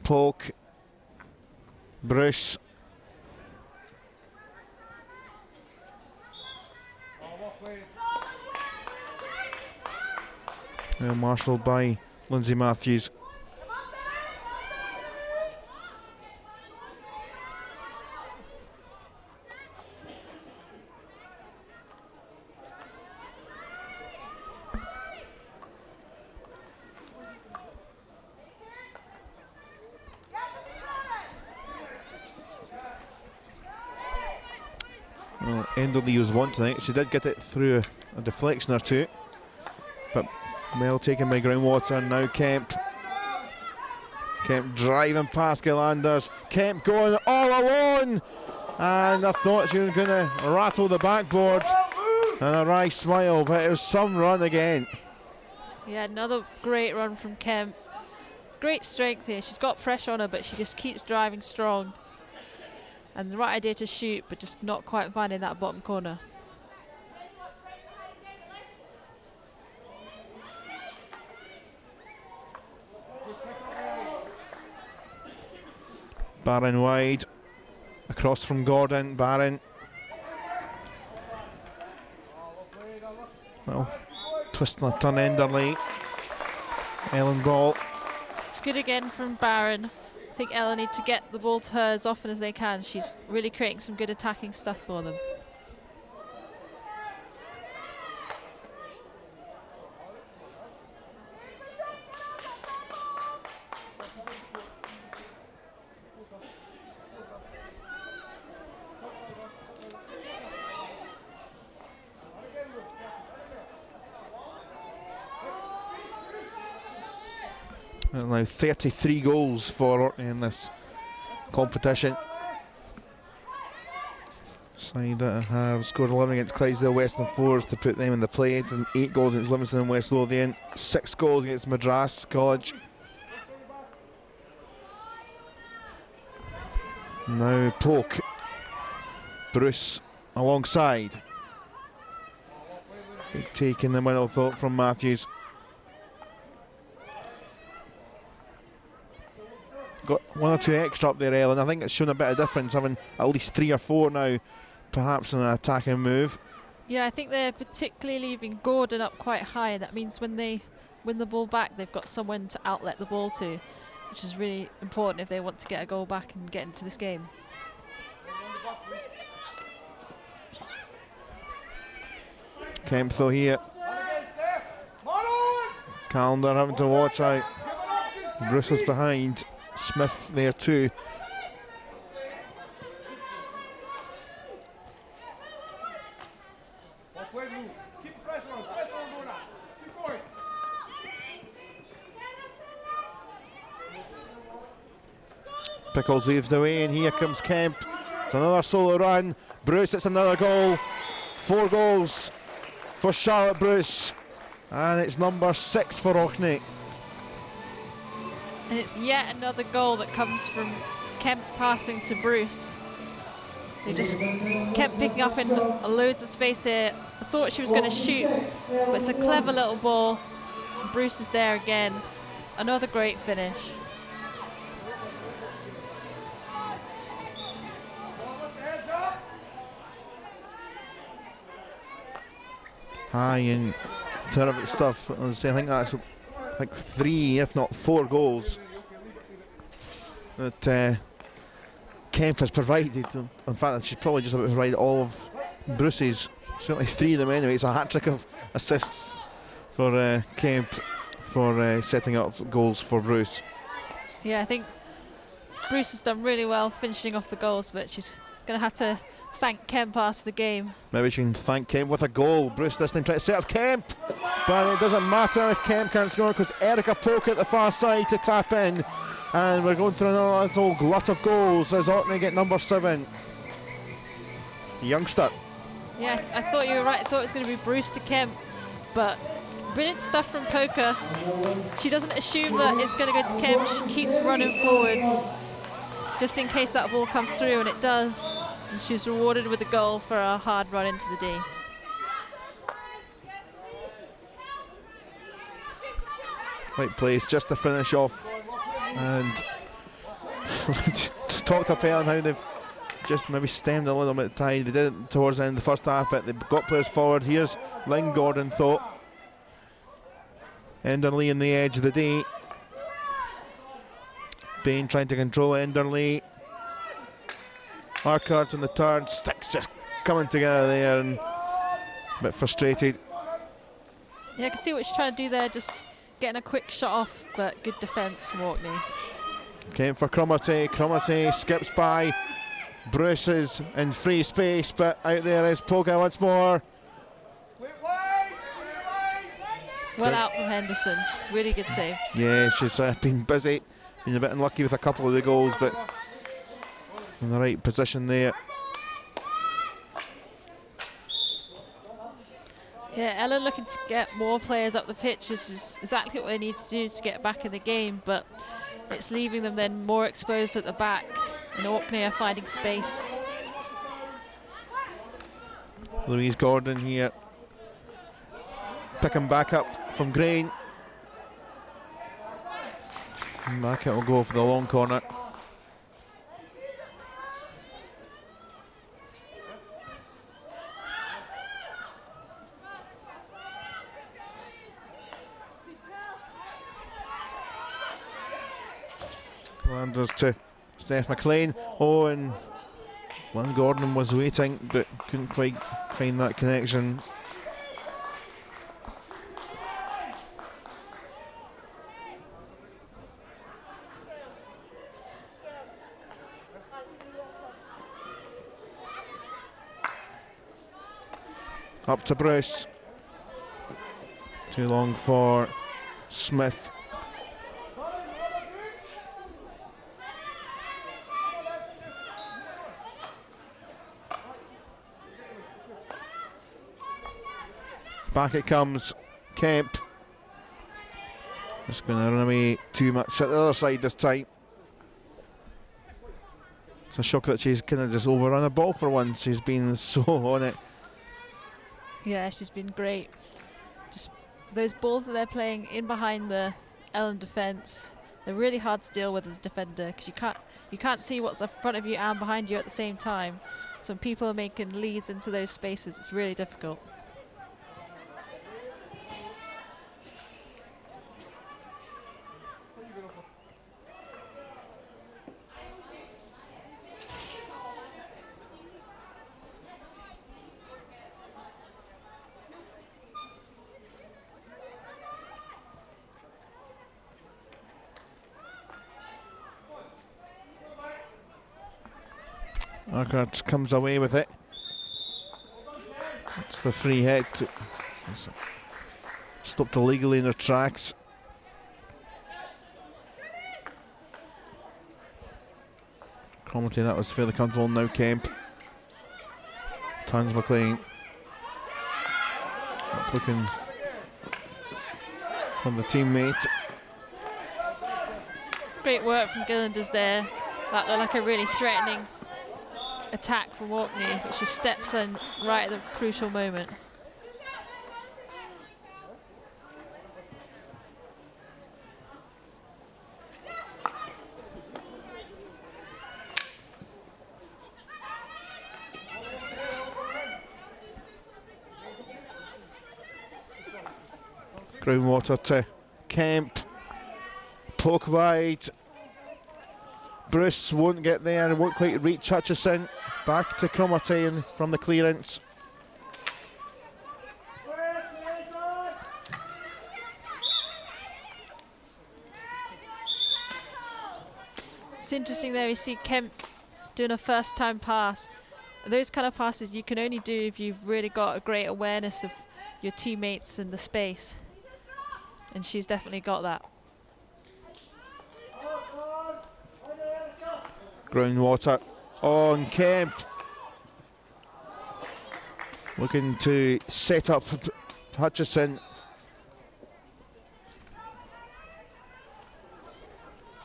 Polk, Bruce. Well marshalled by Lindsay Matthews. Well, Enderley was one tonight. She did get it through a deflection or two, but well taken by Groundwater. Now Kemp driving past Gillanders. Kemp going all alone, and I thought she was going to rattle the backboard, and a wry smile, but it was some run again. Yeah, another great run from Kemp. Great strength here. She's got pressure on her, but she just keeps driving strong. And the right idea to shoot, but just not quite finding that bottom corner. Barron wide, across from Gordon. Barron. Well, Twist and a turn, Enderley. Ellon ball. It's good again from Barron. I think Ellon need to get the ball to her as often as they can. She's really creating some good attacking stuff for them. And now 33 goals for Orkney in this competition. Side that have scored 11 against Clydesdale Western Force to put them in the play, and 8 goals against Livingston and West Lothian, 6 goals against Madras College. Now Poke. Bruce alongside. Taking the middle thought from Matthews. Got 1 or 2 extra up there, Ellon. I think it's shown a bit of difference, having at least 3 or 4 now, perhaps in an attacking move. Yeah, I think they're particularly leaving Gordon up quite high. That means when they win the ball back, they've got someone to outlet the ball to, which is really important if they want to get a goal back and get into this game. Kemp though here. Calendar having to watch out. Bruce is behind. Smith there too. Pickles leaves the way, and here comes Kemp. It's another solo run. Bruce, it's another goal. 4 goals for Charlotte Bruce, and it's number 6 for Orkney. And it's yet another goal that comes from Kemp passing to Bruce. They just kept picking up in loads of space here. I thought she was going to shoot, but it's a clever little ball. Bruce is there again. Another great finish. High and terrific stuff. As I say, I think that's like 3, if not 4 goals that Kemp has provided. In fact, she's probably just about to provide all of Bruce's. Certainly 3 of them anyway. It's a hat-trick of assists for Kemp for setting up goals for Bruce. Yeah, I think Bruce has done really well finishing off the goals, but she's going to have to thank Kemp after the game. Maybe she can thank Kemp with a goal. Bruce this time trying to set up Kemp, but it doesn't matter if Kemp can't score because Erica Poke at the far side to tap in, and we're going through another little glut of goals as Orkney get number 7. Youngster. Yeah, I thought you were right. I thought it was going to be Bruce to Kemp, but brilliant stuff from Poker. She doesn't assume that it's going to go to Kemp. She keeps running forwards just in case that ball comes through, and it does. And she's rewarded with a goal for a hard run into the D. Right place just to finish off, and just talked up on how they've just maybe stemmed a little bit of tide. They did it towards the end of the first half, but they've got players forward. Here's Lynn Gordon thought. Enderley in the edge of the D. Bain trying to control Enderley. Arcart on the turn, sticks just coming together there and a bit frustrated. Yeah, I can see what she's trying to do there, just getting a quick shot off, but good defence from Orkney. Came for Cromarty. Cromarty skips by. Bruce is in free space, but out there is Poga once more. Well out from Henderson, really good save. Yeah, she's been busy, been a bit unlucky with a couple of the goals, but in the right position there. Yeah, Ellon looking to get more players up the pitch. This is exactly what they need to do to get back in the game, but it's leaving them then more exposed at the back, and Orkney are finding space. Louise Gordon here, picking back up from Grain. And back it will go for the long corner. wanders to Steph McLean. Oh, and Lynn Gordon was waiting but couldn't quite find that connection. Up to Bruce. Too long for Smith. Back it comes. Kemp. Just going to run away too much at the other side this time. It's a shock that she's kind of just overrun a ball for once. She's been so on it. Yeah, she's been great. Just those balls that they're playing in behind the Ellon defence, they're really hard to deal with as a defender because you can't see what's in front of you and behind you at the same time. So when people are making leads into those spaces, it's really difficult. Urquhart comes away with it. It's the free hit. Stopped illegally in their tracks. Cromarty, that was fairly comfortable. Now Kemp. Turns McLean. Up looking on the teammate. Great work from Gillanders there. That looked like a really threatening attack from Orkney, but she steps in right at the crucial moment. Groundwater to Kemp. Poke wide. Bruce won't get there and won't quite reach Hutchison. Back to Cromarty from the clearance. It's interesting there, we see Kemp doing a first time pass. Those kind of passes you can only do if you've really got a great awareness of your teammates and the space. And she's definitely got that. Groundwater on Kemp. Looking to set up Hutchison.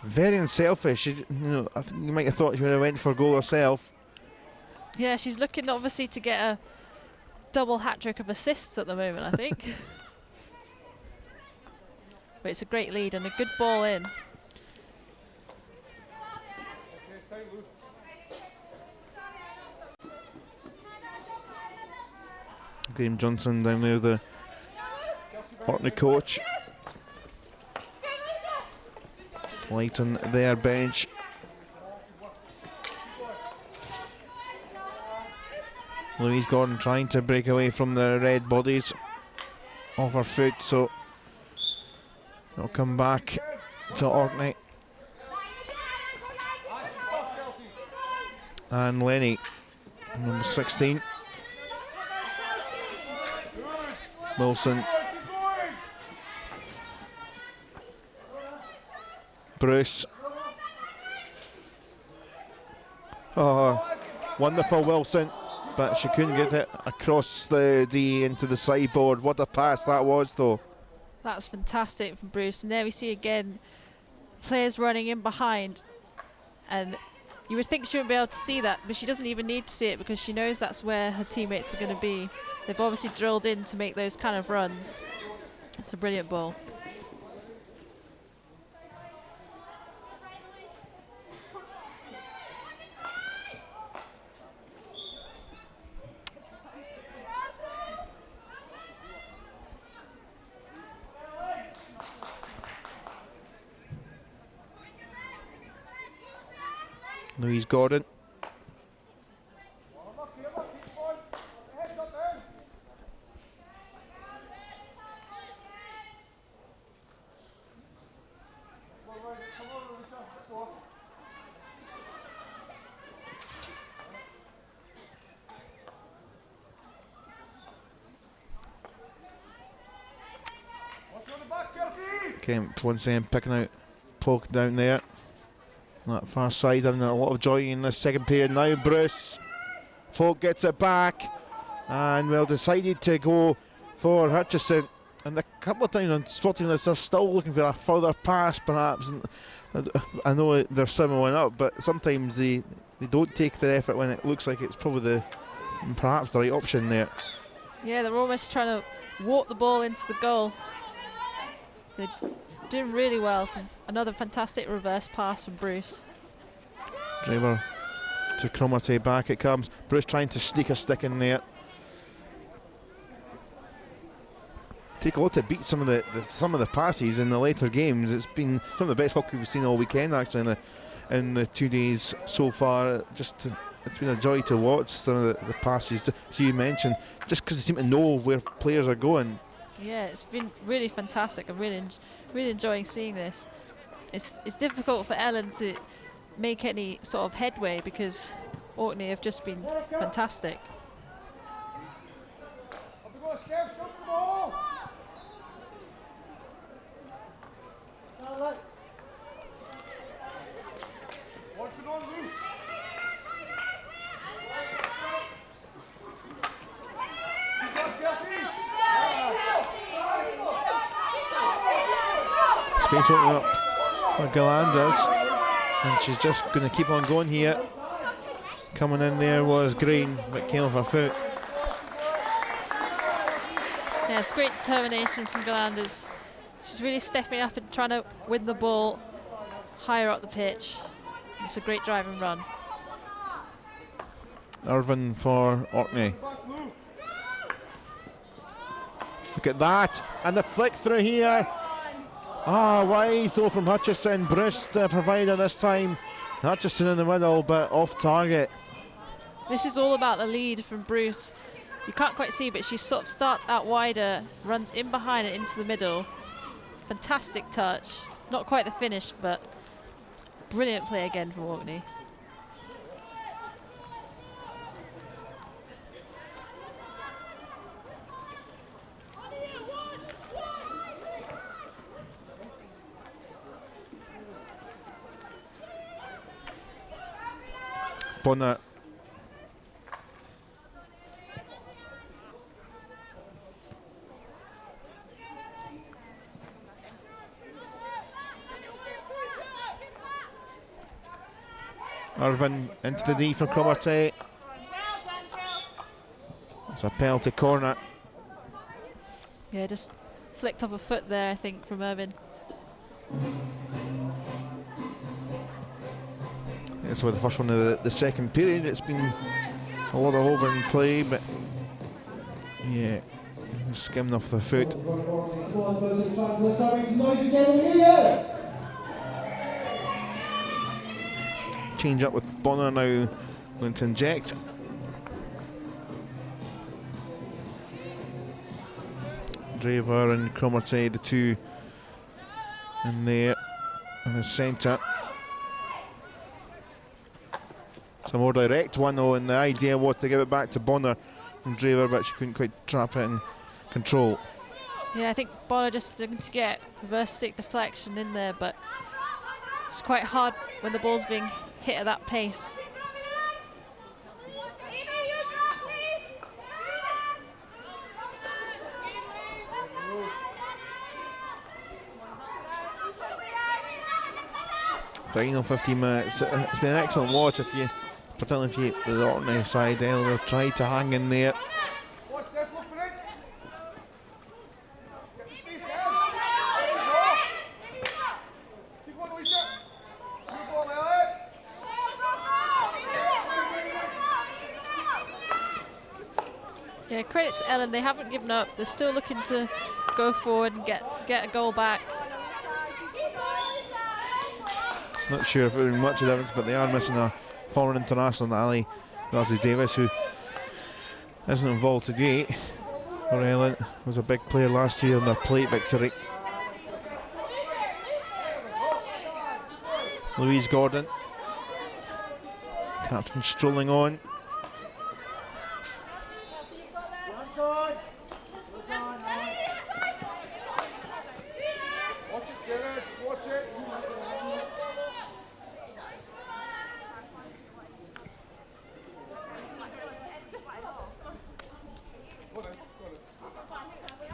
Very unselfish. I think you might have thought she would have went for a goal herself. Yeah, she's looking obviously to get a double hat-trick of assists at the moment, I think. But it's a great lead and a good ball in. Graham Johnson down there, the Orkney coach. Light on their bench. Louise Gordon trying to break away from the red bodies off her foot, so it'll come back to Orkney. And Lenny, number 16. Wilson. Bruce. Oh, wonderful Wilson, but she couldn't get it across the D into the sideboard. What a pass that was, though. That's fantastic from Bruce. And there we see again players running in behind, and you would think she wouldn't be able to see that, but she doesn't even need to see it because she knows that's where her teammates are going to be. They've obviously drilled in to make those kind of runs. It's a brilliant ball. Louise Gordon. Kemp once again picking out Polk down there. That far side, having a lot of joy in this second period now. Bruce. Polk gets it back. And well decided to go for Hutchison. And a couple of times on spotting this, they're still looking for a further pass perhaps. And I know they're 7-1 up, but sometimes they don't take their effort when it looks like it's probably perhaps the right option there. Yeah, they're almost trying to walk the ball into the goal. They're doing really well. Another fantastic reverse pass from Bruce. Driver to Cromarty, back it comes. Bruce trying to sneak a stick in there. Take a lot to beat some of the passes in the later games. It's been some of the best hockey we've seen all weekend actually in the 2 days so far. It's been a joy to watch some of the passes, as you mentioned, just because they seem to know where players are going. Yeah, it's been really fantastic. I'm really enjoying seeing this. It's difficult for Ellon to make any sort of headway because Orkney have just been fantastic. Space opening up for Galanders, and she's just going to keep on going here. Coming in there was Green, but came off her foot. Yeah, it's great determination from Galanders. She's really stepping up and trying to win the ball higher up the pitch. It's a great drive and run. Irvin for Orkney. Look at that, and the flick through here. Wide throw from Hutchison. Bruce the provider this time. Hutchison in the middle, but off target. This is all about the lead from Bruce. You can't quite see, but she sort of starts out wider, runs in behind and into the middle. Fantastic touch. Not quite the finish, but brilliant play again from Orkney. Bonner. Irvin into the D for Cromarty. It's a penalty corner. Yeah, just flicked up a foot there, I think, from Irvin. It's with the first one of the second period. It's been a lot of over in play, but yeah, skimmed off the foot. Change up with Bonner now going to inject. Draver and Cromarty, the two in there in the centre. It's a more direct one though, and the idea was to give it back to Bonner from Draver, but she couldn't quite trap it and control. Yeah, I think Bonner just looking to get reverse stick deflection in there, but it's quite hard when the ball's being hit at that pace. Final 15 minutes. It's been an excellent watch, particularly if you the Orkney side. Ellon tried to hang in there. Yeah, credit to Ellon, they haven't given up. They're still looking to go forward and get a goal back. Not sure if it was much of a difference, but they are missing a former international Ali Davis, who isn't involved today for Ellon, was a big player last year in their plate victory. Louise Gordon, captain, strolling on.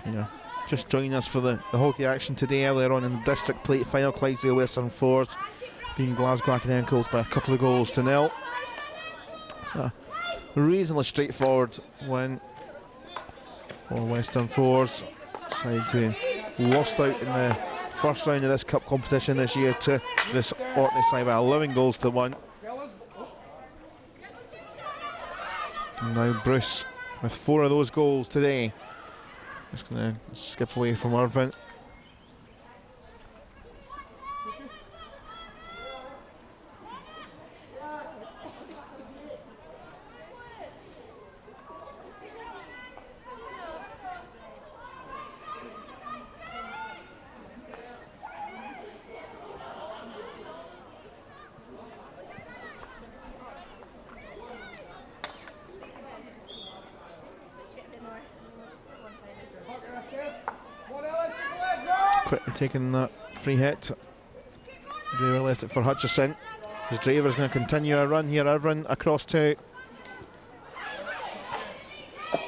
Yeah, just joining us for the hockey action today. Earlier on in the District Plate final, Clydesdale Western Force beating Glasgow Academicals by a couple of goals to nil. A reasonably straightforward win for Western Force. Side who lost out in the first round of this cup competition this year to this Orkney side by 11 goals to 1. And now Bruce with 4 of those goals today. Just going to skip away from Irvine. Quickly taking that free hit. Draver left it for Hutchison. His Draver's going to continue a run here. Irvine across to,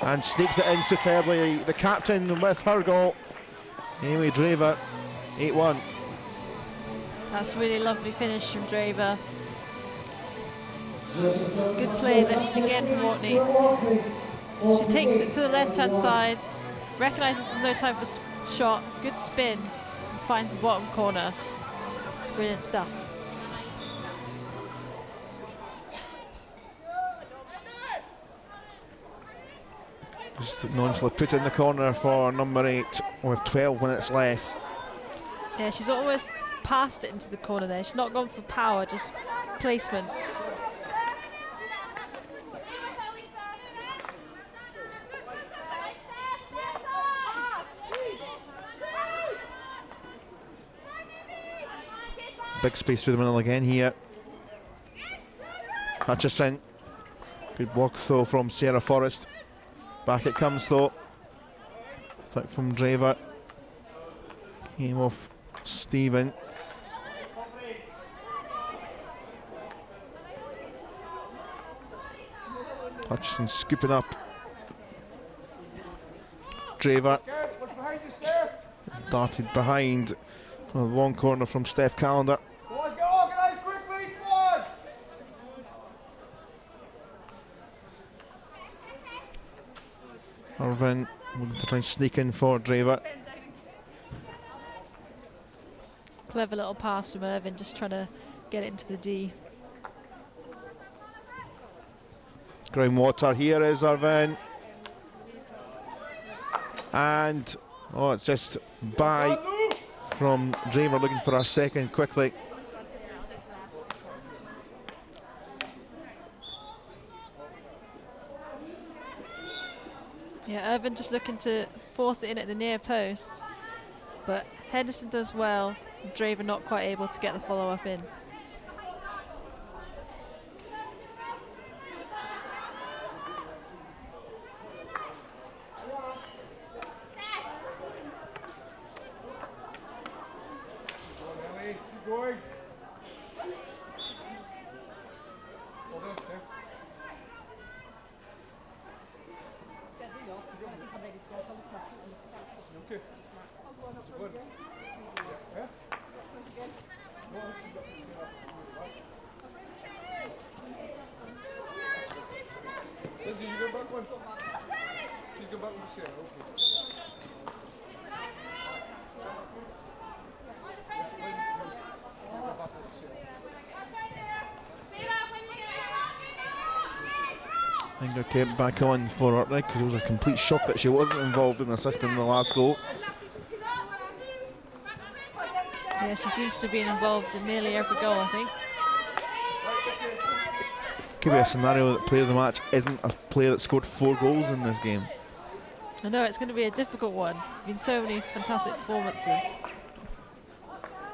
and sneaks it in superbly. The captain with her goal. Amy Draver, 8-1. That's a really lovely finish from Draver. Good play again from Orkney. She takes it to the left-hand side, recognises there's no time for shot, good spin, and finds the bottom corner. Brilliant stuff. Just nonchalantly put in the corner for number 8 with 12 minutes left. Yeah, she's almost passed it into the corner there. She's not gone for power, just placement. Big space through the middle again here. Hutchison. Good block though from Sarah Forrest. Back it comes though. Flick from Draver. Came off Stephen. Hutchison scooping up. Draver. Darted behind. A long corner from Steph Callender. Let's get organised quickly, come on! Irvine looking to try and sneak in for Draver. Clever little pass from Irvine, just trying to get it into the D. Groundwater here is Irvine. And, oh, it's just by from Draver, looking for our second quickly. Yeah, Irvine just looking to force it in at the near post, but Henderson does well. Draver not quite able to get the follow-up in. Going. Hold on, Steph. Okay. Good. Yeah? Lindsay, you go back one. Please go back with the share. Okay. I think I kept back on for Orkney because it was a complete shock that she wasn't involved in assisting the last goal. Yeah, she seems to be involved in nearly every goal, I think. could be a scenario that player of the match isn't a player that scored 4 goals in this game. I know it's going to be a difficult one. Been so many fantastic performances.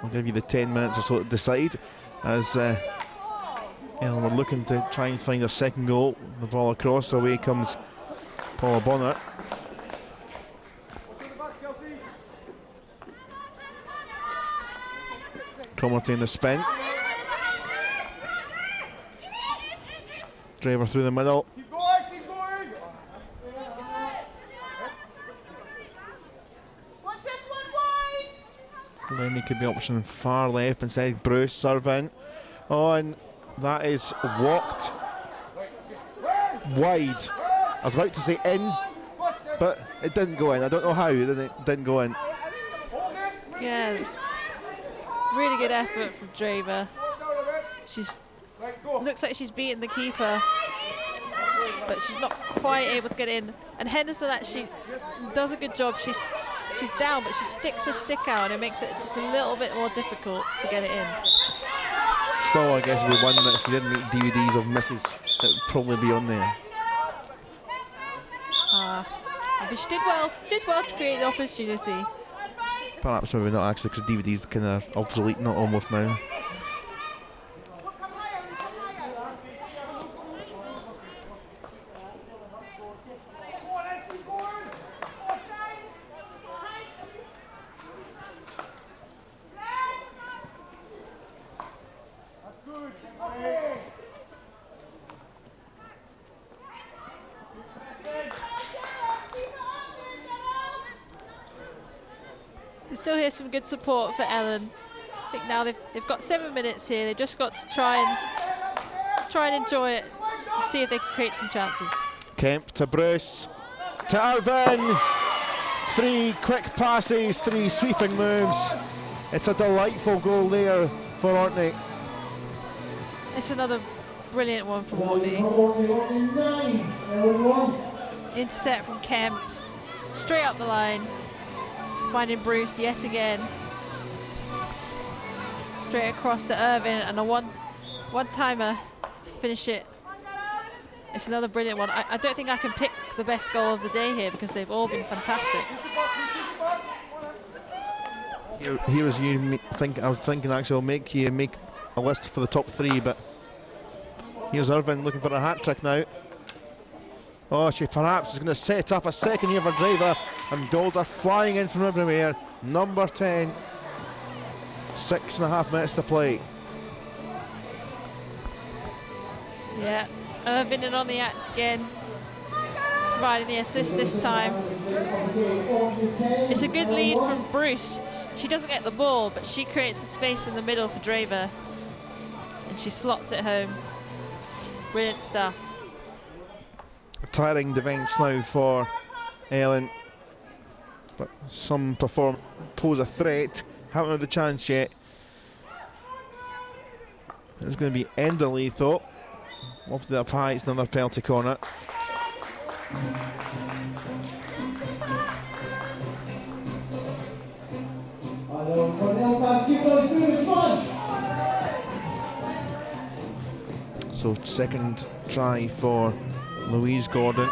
I'll give you the 10 minutes or so to decide as we're looking to try and find a second goal. The ball across, away comes Paula Bonner. Cromarty in the spin. Driver through the middle. Keep going, keep going! What's this one, boys? Lenny could be option far left inside. Bruce serving. Oh, and that is walked wide. I was about to say in, but it didn't go in. I don't know how it didn't go in. Yeah, it's really good effort from Draver. She's looks like she's beaten the keeper, but she's not quite able to get in. And Henderson actually does a good job. She's down, but she sticks her stick out, and it makes it just a little bit more difficult to get it in. Still, I guess we won that if we didn't make DVDs of misses, it would probably be on there. But she did well to create the opportunity. Perhaps maybe not actually, because DVDs kind of obsolete, not almost now. We still hear some good support for Ellon. I think now they've got 7 minutes here. They've just got to try and enjoy it, and see if they can create some chances. Kemp to Bruce to Irvin. 3 quick passes, 3 sweeping moves. It's a delightful goal there for Orkney. It's another brilliant one from Orkney. Intercept from Kemp, straight up the line, finding Bruce yet again. Straight across to Irvin, and a one-timer to finish it. It's another brilliant one. I don't think I can pick the best goal of the day here because they've all been fantastic. Here was you I was thinking actually I'll make a list for the top 3, but here's Irvin looking for a hat-trick now. Oh, she perhaps is going to set up a second here for Driver, and goals are flying in from everywhere. Number 10, 6.5 minutes to play. Yeah, Irvin in on the act again, providing the assist this time. It's a good lead from Bruce. She doesn't get the ball, but she creates the space in the middle for Draver, and she slots it home. Brilliant stuff. A tiring defence now for Ellon, but some pose a threat. Haven't had the chance yet. It's going to be Enderley though. Off to the up high, it's another penalty corner. So second try for Louise Gordon.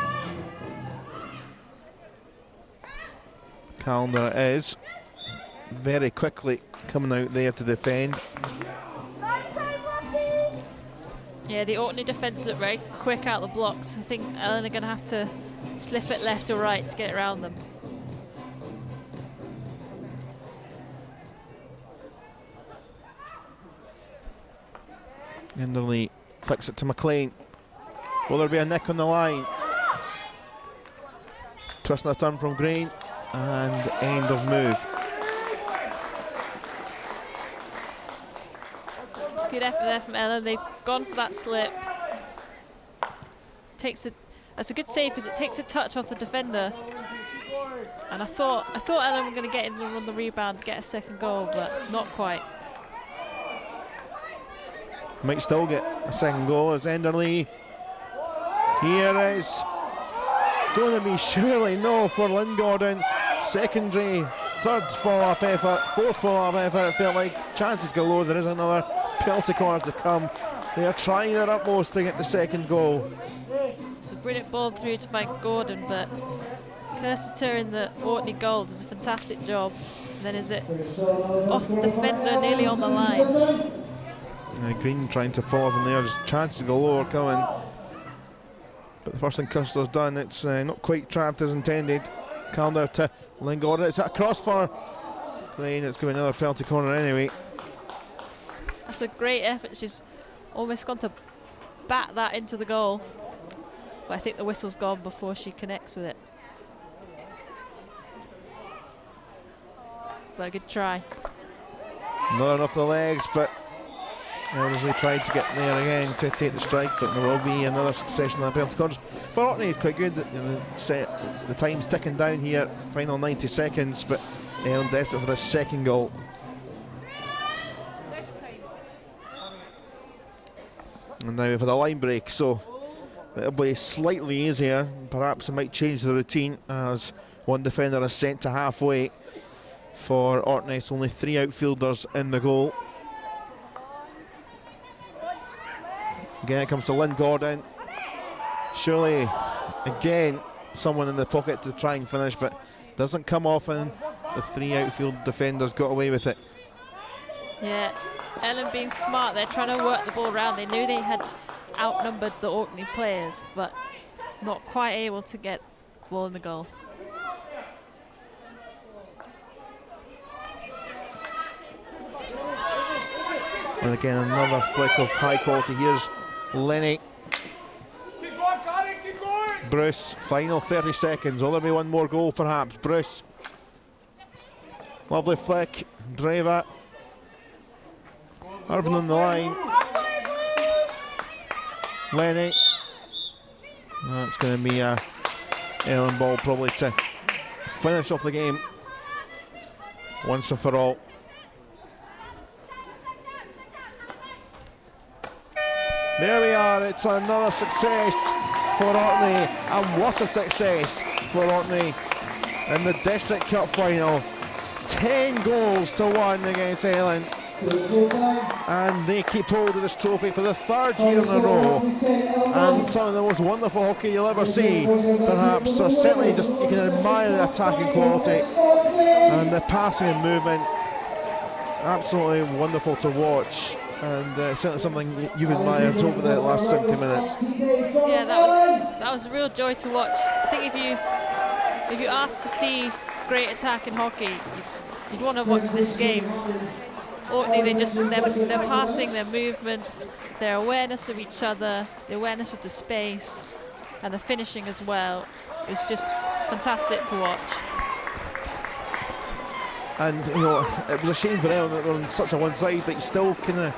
Calendar is very quickly coming out there to defend. Yeah, the Orkney defence look very quick out the blocks. I think Ellon are going to have to slip it left or right to get around them. Enderley flicks it to McLean. Will there be a nick on the line? Twisting a turn from Green, and end of move. Good effort there from Ellon. They've gone for that slip. That's a good save because it takes a touch off the defender. And I thought Ellon were going to get in on the rebound, get a second goal, but not quite. Might still get a second goal as Enderley. Here is going to be surely no for Lynn Gordon. Secondary, third follow-up effort, fourth follow-up effort. It felt like chances galore. There is another penalty corner to come. They are trying their utmost to get the second goal. It's a brilliant ball through to find Gordon, but Cursiter in the Orkney goal does a fantastic job. And then is it off the defender, nearly on the line. Green trying to follow from there. There's chances of goal coming. But the first thing Custer's done, it's not quite trapped as intended. Calendar to Lynn Gordon. It's a cross for Green. It's going another penalty corner anyway. That's a great effort. She's almost gone to bat that into the goal. But I think the whistle's gone before she connects with it. But a good try. Not enough the legs, but Ellerslie tried to get there again to take the strike, but there will be another succession of penalty corners. For Orkney, it's quite good. It's the time's ticking down here, final 90 seconds, but Ellon desperate for the second goal. And now we've had a line break, so it'll be slightly easier. Perhaps it might change the routine as one defender is sent to halfway. For Orkney, it's only 3 outfielders in the goal. Again, it comes to Lynn Gordon. Surely, again, someone in the pocket to try and finish, but doesn't come off, and the 3 outfield defenders got away with it. Yeah, Ellon being smart, they're trying to work the ball around. They knew they had outnumbered the Orkney players, but not quite able to get the ball in the goal. And again, another flick of high quality. Here's Lenny. Keep going, Karen, keep going. Bruce, final 30 seconds. Will there be one more goal perhaps? Bruce. Lovely flick. Driver. Irvin on the line. Lenny. That's going to be a Ellon ball probably to finish off the game once and for all. There we are, it's another success for Orkney, and what a success for Orkney in the District Cup final. 10 goals to 1 against Ellon, and they keep hold of this trophy for the 3rd year in a row, and some of the most wonderful hockey you'll ever see, perhaps. So certainly just you can admire the attacking quality and the passing and movement. Absolutely wonderful to watch. And certainly something you've admired over the last 70 minutes. Yeah, that was a real joy to watch. I think if you ask to see great attack in hockey, you'd want to watch this game. Orkney, their passing, their movement, their awareness of each other, the awareness of the space, and the finishing as well. It's just fantastic to watch. And you know, it was a shame for Ellon that they're on such a one side, but you still kind of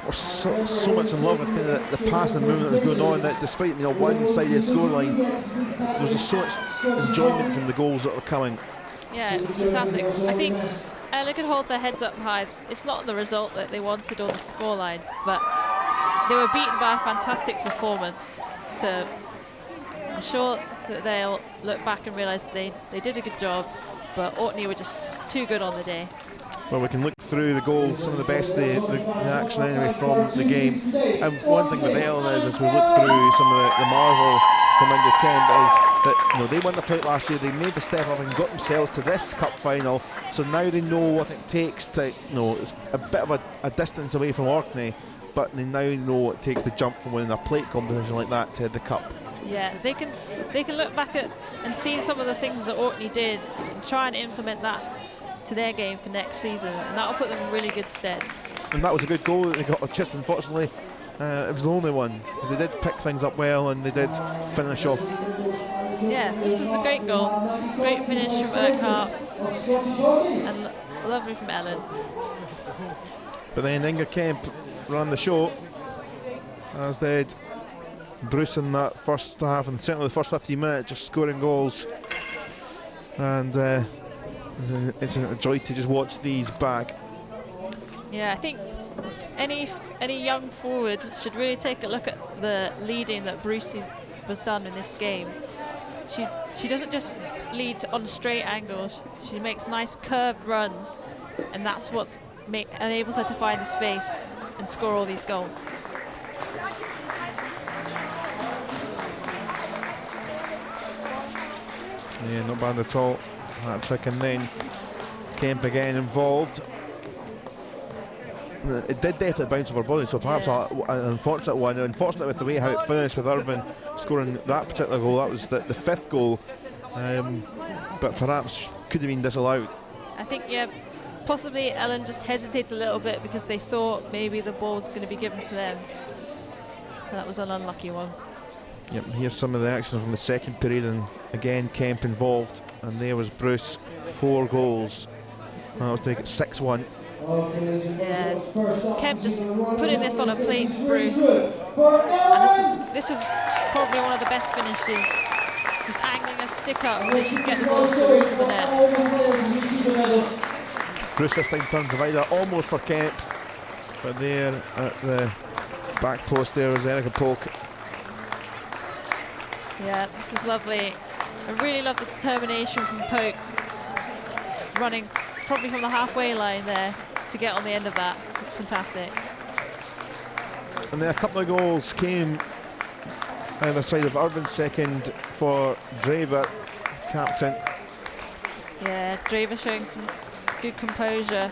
were so much in love with kind of the pass and movement that was going on, that despite one-sided scoreline, there was just so much enjoyment from the goals that were coming. Yeah, it was fantastic. I think Ellon could hold their heads up high. It's not the result that they wanted or the scoreline, but they were beaten by a fantastic performance. So I'm sure that they'll look back and realise they did a good job. But Orkney were just too good on the day. Well, we can look through the goals, some of the best the action anyway from the game. And one thing with Ellon is, as we look through some of the marvel from Inga Kent, is that they won the plate last year. They made the step up and got themselves to this cup final. So now they know what it takes to, it's a bit of a distance away from Orkney, but they now know what it takes to jump from winning a plate competition like that to the cup. Yeah, they can look back at and see some of the things that Orkney did and try and implement that to their game for next season, and that'll put them in really good stead. And that was a good goal that they got just unfortunately. It was the only one, because they did pick things up well and they did finish off. Yeah, this is a great goal. Great finish from Urquhart and lovely from Ellon. But then Inga Kemp ran the show, as did Bruce in that first half, and certainly the first 15 minutes, just scoring goals. And it's a joy to just watch these back. Yeah, I think any young forward should really take a look at the leading that Bruce was done in this game. She doesn't just lead on straight angles, she makes nice curved runs, and that's what enables her to find the space and score all these goals. Yeah, not bad at all. Hat trick, and then Kemp again involved. It did definitely bounce over body, so perhaps an unfortunate one. Unfortunate with the way how it finished, with Irvine scoring that particular goal. That was the fifth goal, but perhaps could have been disallowed. I think, yeah, possibly Ellon just hesitated a little bit because they thought maybe the ball was going to be given to them. That was an unlucky one. Yep, here's some of the action from the second period, and again Kemp involved, and there was Bruce, 4 goals. That was to make it 6-1. Yeah, Kemp just putting this on a plate for Bruce, and this was probably one of the best finishes. Just angling a stick up so she can get the ball to the roof of the net. Bruce this time turned divider almost for Kemp, but there at the back post there was Erica Polk. Yeah, this is lovely. I really love the determination from Polk, running probably from the halfway line there to get on the end of that. It's fantastic. And then a couple of goals came either side of Irvine, second for Draver, captain. Yeah, Draver showing some good composure.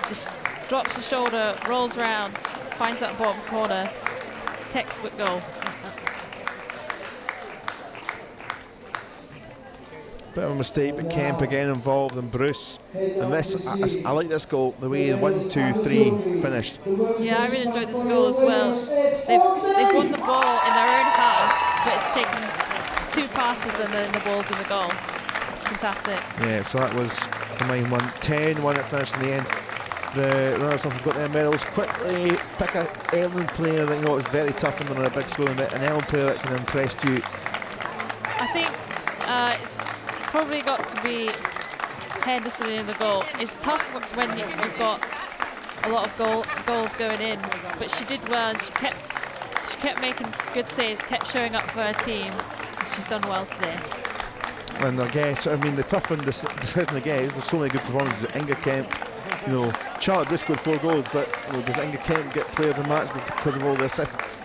Just drops the shoulder, rolls round, finds that bottom corner. Textbook goal. Bit of a mistake, but Kemp again involved, and Bruce. And this, I like this goal, the way 1, 2, 3 finished. Yeah, I really enjoyed this goal as well. They've won the ball in their own half, but it's taken 2 passes and then the ball's in the goal. It's fantastic. Yeah, so that was the 9-1, 10-1 it finished in the end. The runners-up have got their medals. Quickly pick an Ellon player that you know is very tough and on a big scoring bit. An Ellon player that can impress you. I think it's probably got to be Henderson in the goal. It's tough when you've got a lot of goals going in, but she did well. She kept making good saves, kept showing up for her team. She's done well today. And I guess, I mean, the tough one decision again, there's so many good performances. Inga Kemp, you know, Charlotte Bruce scored 4 goals, but you know, does Inga Kemp get player of the match because of all the assists?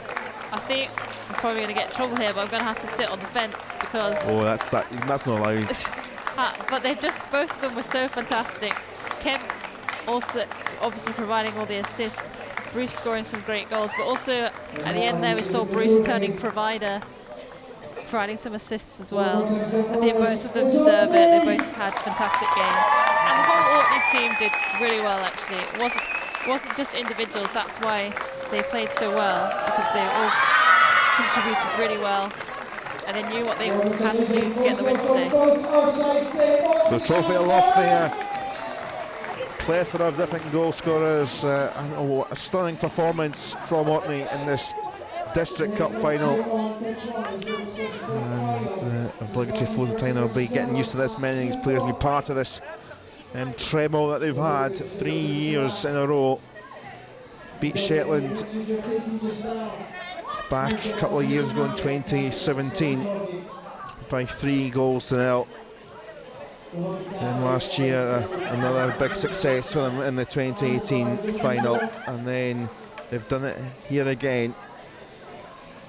I think I'm probably going to get in trouble here, but I'm going to have to sit on the fence because... Oh, that's not allowed. But both of them were so fantastic. Kemp also obviously providing all the assists, Bruce scoring some great goals, but also at the end there we saw Bruce turning providing some assists as well. I think both of them deserve it. They both had fantastic games. And the whole Orkney team did really well actually. It wasn't just individuals, that's why they played so well, because they all contributed really well and they knew what they had to do to get the win today. So trophy aloft there. Plethora of different goal scorers. A stunning performance from Orkney in this District Cup final. And the obligatory flows of time will be getting used to this. Many of these players will be part of this treble that they've had 3 years in a row. Beat Shetland back a couple of years ago in 2017 by 3 goals to 0. And last year another big success for them in the 2018 final, and then they've done it here again.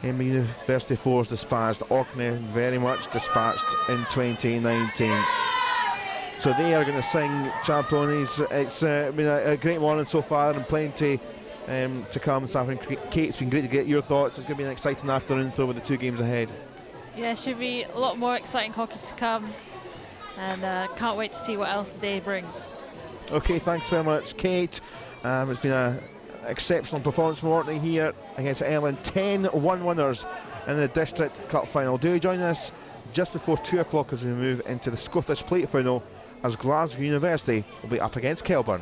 Amy University Force dispatched, Orkney very much dispatched in 2019. So they are going to sing Champions. It's been a great morning so far and plenty to come this afternoon. Kate, it's been great to get your thoughts. It's going to be an exciting afternoon though with the 2 games ahead. Yeah, should be a lot more exciting hockey to come, and can't wait to see what else the day brings. Okay, thanks very much, Kate. It's been an exceptional performance from Orkney here against Ellon. 10-1 winners in the District Cup final. Do join us just before 2 o'clock as we move into the Scottish Plate final, as Glasgow University will be up against Kelburn.